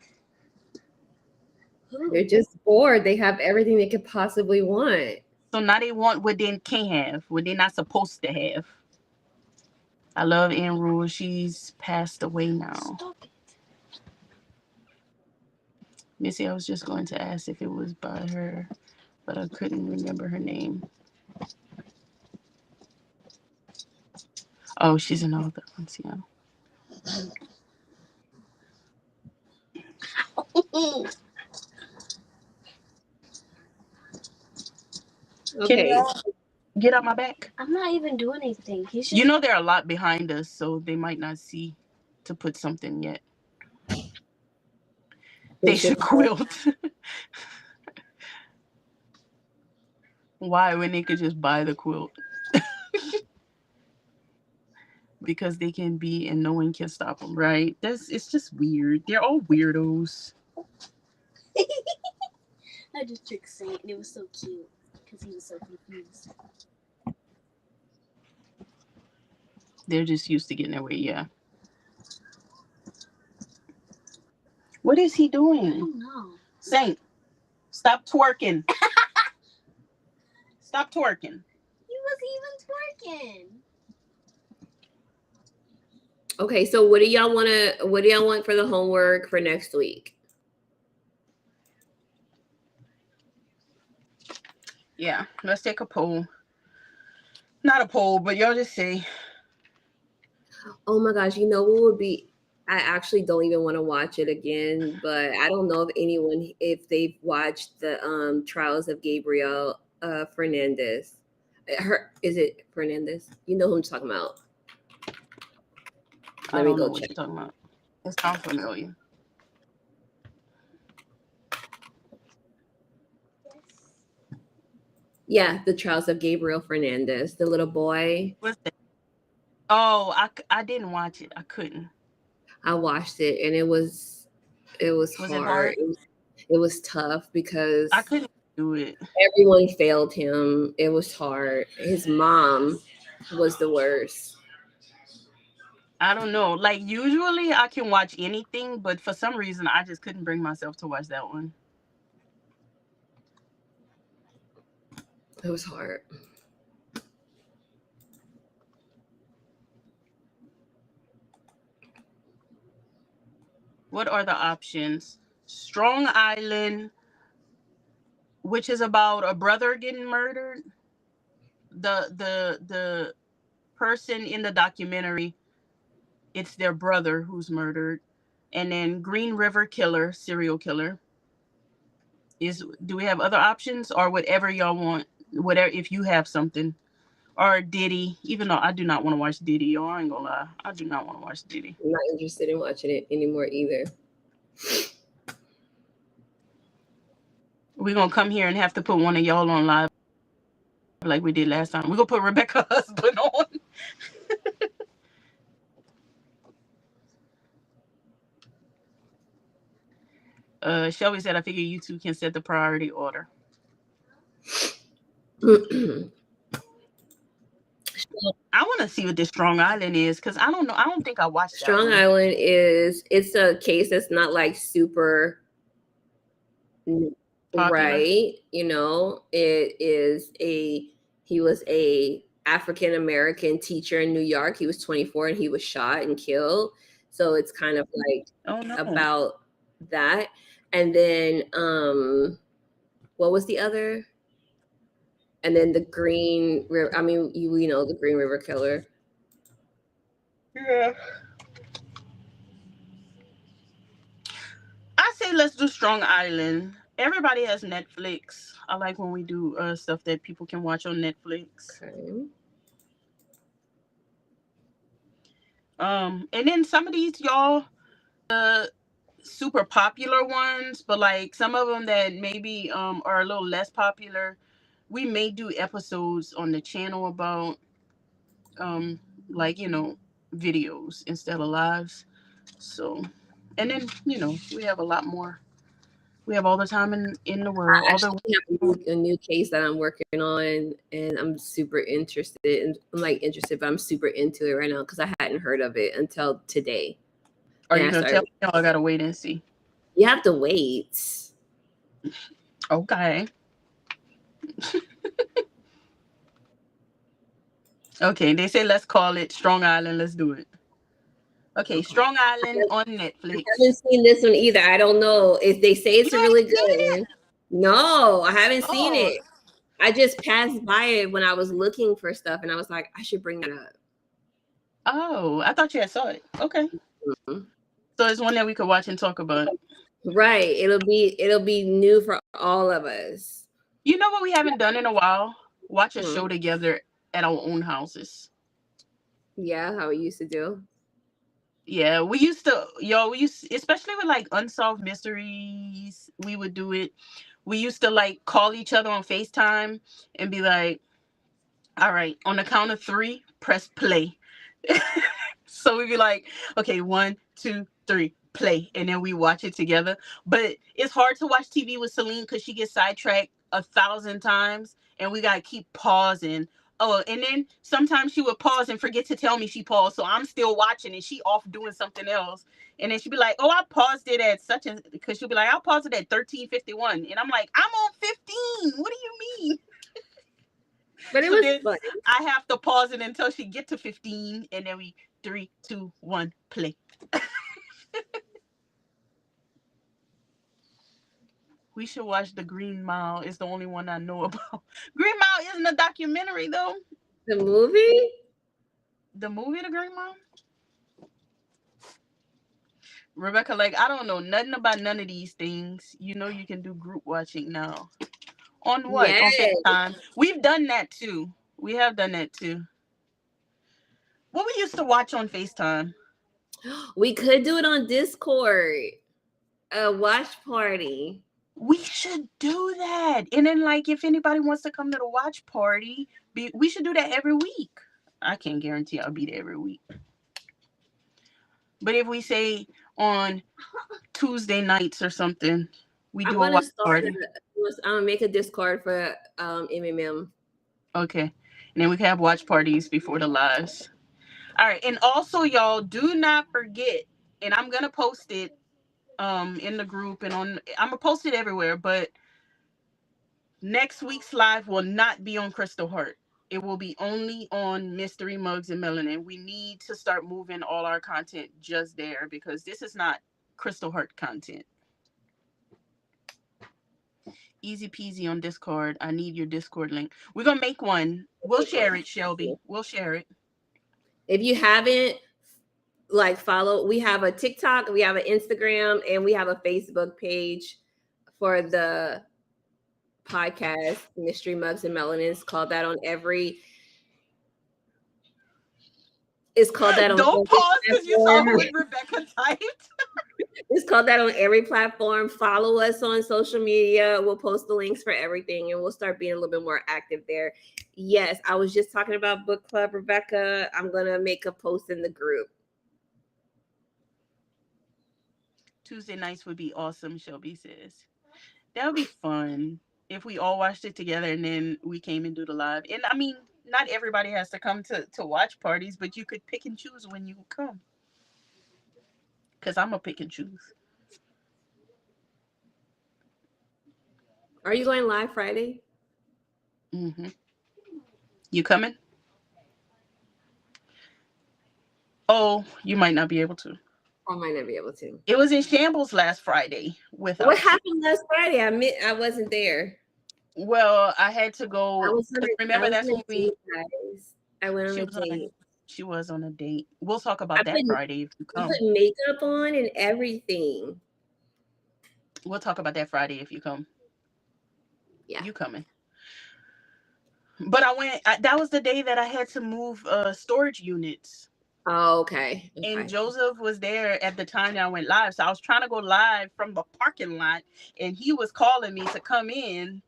They're just bored. They have everything they could possibly want. So now they want what they can't have, what they're not supposed to have. I love Anne Rule. She's passed away now. Stop it. Missy, I was just going to ask if it was by her, but I couldn't remember her name. Oh, she's an author. Let's see. Can Okay. y'all get out my back? I'm not even doing anything. He's just. You know there are a lot behind us, so they might not see to put something yet. They should quilt. Why when they could just buy the quilt? Because they can be and no one can stop them, right? It's just weird. They're all weirdos. I just tricked Saint, and it was so cute because he was so confused. They're just used to getting their way, yeah. What is he I doing? don't know. Saint, stop twerking. Stop twerking. He was even twerking. Okay, so what do y'all want for the homework for next week? Yeah, let's take a poll. Not a poll, but y'all just say. Oh my gosh, you know what would be? I actually don't even want to watch it again, but I don't know if they've watched the Trials of Gabriel Fernandez. Is it Fernandez? You know who I'm talking about. I Let me don't know go what check. you're talking about. It sounds familiar. Yeah, the Trials of Gabriel Fernandez, the little boy. What's that? Oh, I didn't watch it. I couldn't. I watched it and it was Was it hard. hard? It was tough because I couldn't do it. everyone failed him. It was hard. His mom was the worst. I don't know. Like usually I can watch anything, but for some reason I just couldn't bring myself to watch that one. It was hard. What are the options? Strong Island, which is about a brother getting murdered. The person in the documentary, it's their brother who's murdered. And then Green River Killer, serial killer. Do we have other options or whatever y'all want? Whatever if you have something. Or Diddy, even though I do not want to watch Diddy, y'all. I ain't gonna lie. I do not want to watch Diddy. I'm not interested in watching it anymore either. We're gonna come here and have to put one of y'all on live like we did last time. We're gonna put Rebecca's husband on. Shelby said I figure you two can set the priority order. I want to see what this Strong Island is because I don't know. I don't think I watched Strong that one. Island it's a case that's not like super Popular. right. You know, he was a African American teacher in New York. He was 24 and he was shot and killed. So it's kind of like about that. And then what was the other? And then the Green River. I mean, you know the Green River Killer. Yeah. I say let's do Strong Island. Everybody has Netflix. I like when we do stuff that people can watch on Netflix. Okay. And then some of these y'all, super popular ones, but like some of them that maybe are a little less popular, we may do episodes on the channel about like videos instead of lives. So, and then we have a lot more. We have all the time in the world. I actually have a new case that I'm working on, and I'm super interested. And I'm like interested, but I'm super into it right now because I hadn't heard of it until today. Are you gonna tell me? No, I gotta wait and see. You have to wait. Okay. Okay, they say let's call it Strong Island. Let's do it. Okay, Okay. Strong Island on I Netflix. haven't seen this one either. I don't know if they say You it's a really ain't good seen one. it? No, I haven't seen Oh, it. I just passed by it when I was looking for stuff, and I was like, I should bring that up. oh, I thought you had saw it. Okay, Mhm. so it's one that we could watch and talk about. Right. It'll be new for all of us. You know what we haven't done in a while? Watch a Hmm. show together at our own houses. Yeah, how we used to do. Yeah, we used to, yo, we used, especially with like unsolved mysteries, we would do it. We used to like call each other on FaceTime and be like, all right, on the count of three, press play. So we'd be like, okay, one, two, three, play. And then we watch it together. But it's hard to watch TV with Celine because she gets sidetracked 1,000 times and we got to keep pausing. Oh, and then sometimes she would pause and forget to tell me she paused. So I'm still watching and she off doing something else. And then she'd be like, oh, I paused it at such and because she'll be like, I'll pause it at 13:51. And I'm like, I'm on 15. What do you mean? But it So was then fun. I have to pause it until she get to 15, and then we 3, 2, 1, play. We should watch The Green Mile. It's the only one I know about. Green Mile isn't a documentary though. The movie? The movie The Green Mile. Rebecca, like I don't know nothing about none of these things. You know you can do group watching now. On what? Yes. On FaceTime. We've done that too. We have done that too. What we used to watch on FaceTime. We could do it on Discord. A watch party. We should do that. And then, like, if anybody wants to come to the watch party, we should do that every week. I can't guarantee I'll be there every week. But if we say on Tuesday nights or something, we I'm do a gonna watch start party. I'm gonna make a Discord for MMM. Okay. And then we can have watch parties before the lives. All right. And also, y'all, do not forget, and I'm going to post it in the group and I'm going to post it everywhere, but next week's live will not be on Crystal Heart. It will be only on Mystery Mugs and Melanin. We need to start moving all our content just there because this is not Crystal Heart content. Easy peasy on Discord. I need your Discord link. We're going to make one. We'll share it, Shelby. We'll share it. If you haven't, like, follow, we have a TikTok, we have an Instagram, and we have a Facebook page for the podcast, Mystery Mugs and Melanins. It's called that on Don't every pause because you saw platform. what Rebecca typed. It's called that on every platform. Follow us on social media. We'll post the links for everything and we'll start being a little bit more active there. Yes, I was just talking about book club, Rebecca. I'm going to make a post in the group. Tuesday nights would be awesome, Shelby says. That would be fun if we all watched it together and then we came and do the live. And I mean, not everybody has to come to watch parties, but you could pick and choose when you come. Because I'm going to pick and choose. Are you going live Friday? Hmm. You coming? Oh, you might not be able to. I might not be able to. It was in shambles last Friday What without you. happened last Friday? I wasn't there. Well, I had to I go was on because a I remember was that's on a when we date, guys. I went on she a was on a date. she was on a date. We'll talk I about put that Friday if you I come. put makeup on and everything. We'll talk about that Friday if you come. Yeah. You coming? But that was the day that I had to move storage units. Oh, okay. And Okay. Joseph was there at the time that I went live. So I was trying to go live from the parking lot and he was calling me to come in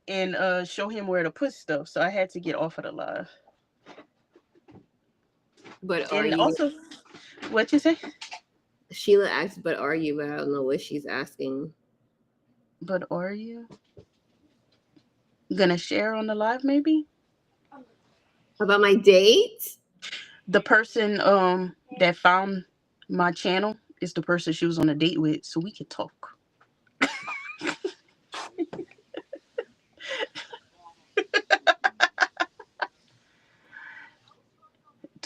and show him where to put stuff. So I had to get off of the live. But are And you also, what you say? Sheila asked, but are you? But I don't know what she's asking. But are you gonna share on the live maybe? About my date? The person that found my channel is the person she was on a date with, so we could talk.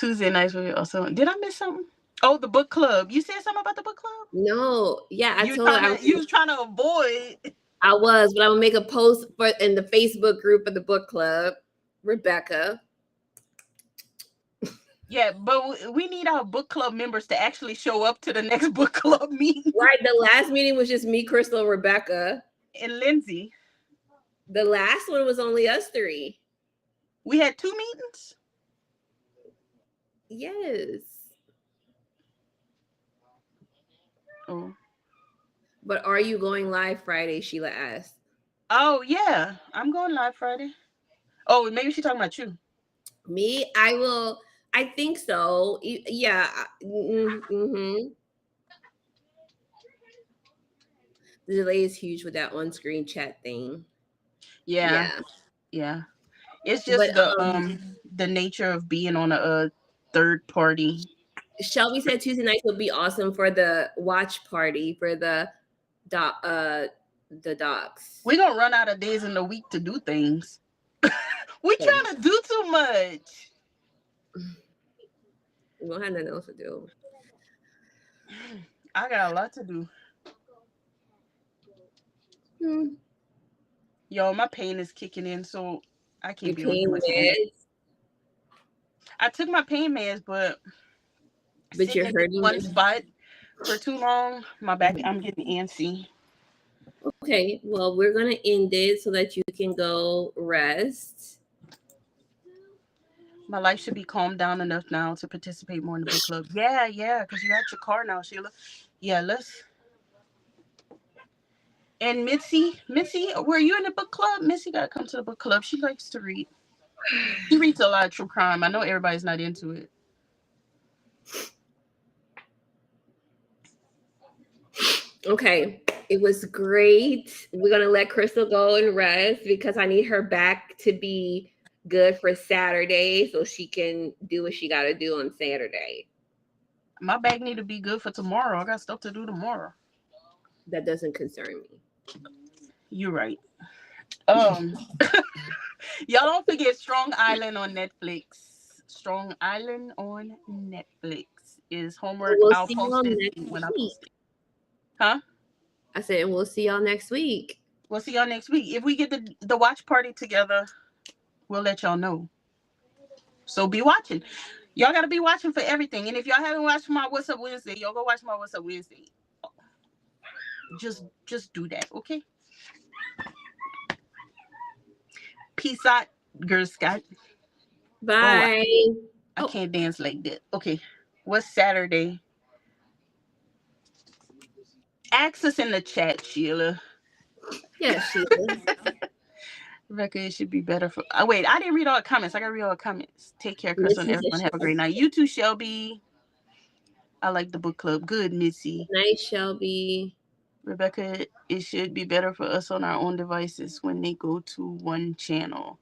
Tuesday nights will be awesome. Did I miss something? Oh, the book club. You said something about the book club? No, yeah, I You told her trying to you was trying to avoid. I was, but I'm gonna make a post for in the Facebook group of the book club. Rebecca. Yeah, but we need our book club members to actually show up to the next book club meeting. Right. The last meeting was just me, Crystal, Rebecca. And Lindsay. The last one was only us three. We had 2 meetings? Yes. Oh. But are you going live Friday? Sheila asked. Oh, yeah. I'm going live Friday. Oh, maybe she's talking about you. Me? I will. I think so. Yeah. Mm-hmm. The delay is huge with that on-screen chat thing. Yeah. Yeah. Yeah. It's But just the nature of being on a third party. Shelby said Tuesday nights would be awesome for the watch party for the docs. We're gonna run out of days in the week to do things. We trying to do too much. We don't have nothing else to do. I got a lot to do. Yo, my pain is kicking in, so I can't be on here much longer. I took my pain meds, but you're sitting in hurting one spot for too long, my back, I'm getting antsy. Okay, well, we're gonna end it so that you can go rest. My life should be calmed down enough now to participate more in the book club. Yeah, because you got your car now, Sheila. Yeah, let's. And Mitzi, were you in the book club? Missy got to come to the book club. She likes to read. She reads a lot of true crime. I know everybody's not into it. Okay, it was great. We're gonna let Crystal go and rest because I need her back to be good for Saturday so she can do what she got to do on Saturday. My back need to be good for tomorrow. I got stuff to do tomorrow. That doesn't concern me. You're right. Y'all don't forget Strong Island on Netflix. Strong Island on Netflix is homework. We'll I'll see post y'all it next when I week. post it. Huh? I said we'll see y'all next week. We'll see y'all next week. If we get the watch party together, we'll let y'all know. So be watching. Y'all gotta be watching for everything. And if y'all haven't watched my What's Up Wednesday, y'all go watch my What's Up Wednesday. Just do that, okay? Peace out, Girl Scott. Bye. Oh, I can't dance like that. Okay. What's Saturday? Ask us in the chat, Sheila. Yeah, Sheila. Rebecca, it should be better for. Oh, wait, I didn't read all the comments. I gotta read all the comments. Take care, Crystal, and everyone. Have a great night. You too, Shelby. I like the book club. Good, Missy. Night, Shelby. Rebecca, it should be better for us on our own devices when they go to one channel.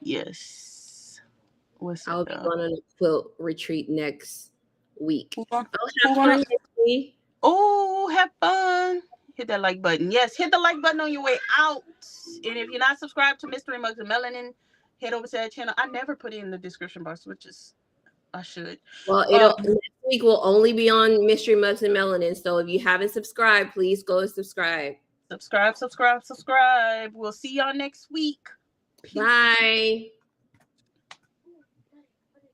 Yes. What's I'll be going on a quilt retreat next week. Have fun next week. Oh, have fun. Hit that like button. Yes, hit the like button on your way out. And if you're not subscribed to Mystery Mugs and Melanin, head over to that channel. I never put it in the description box, which is I should. Well, next week will only be on Mystery Mugs and Melanin. So if you haven't subscribed, please go and subscribe. Subscribe. We'll see y'all next week. Peace. Bye.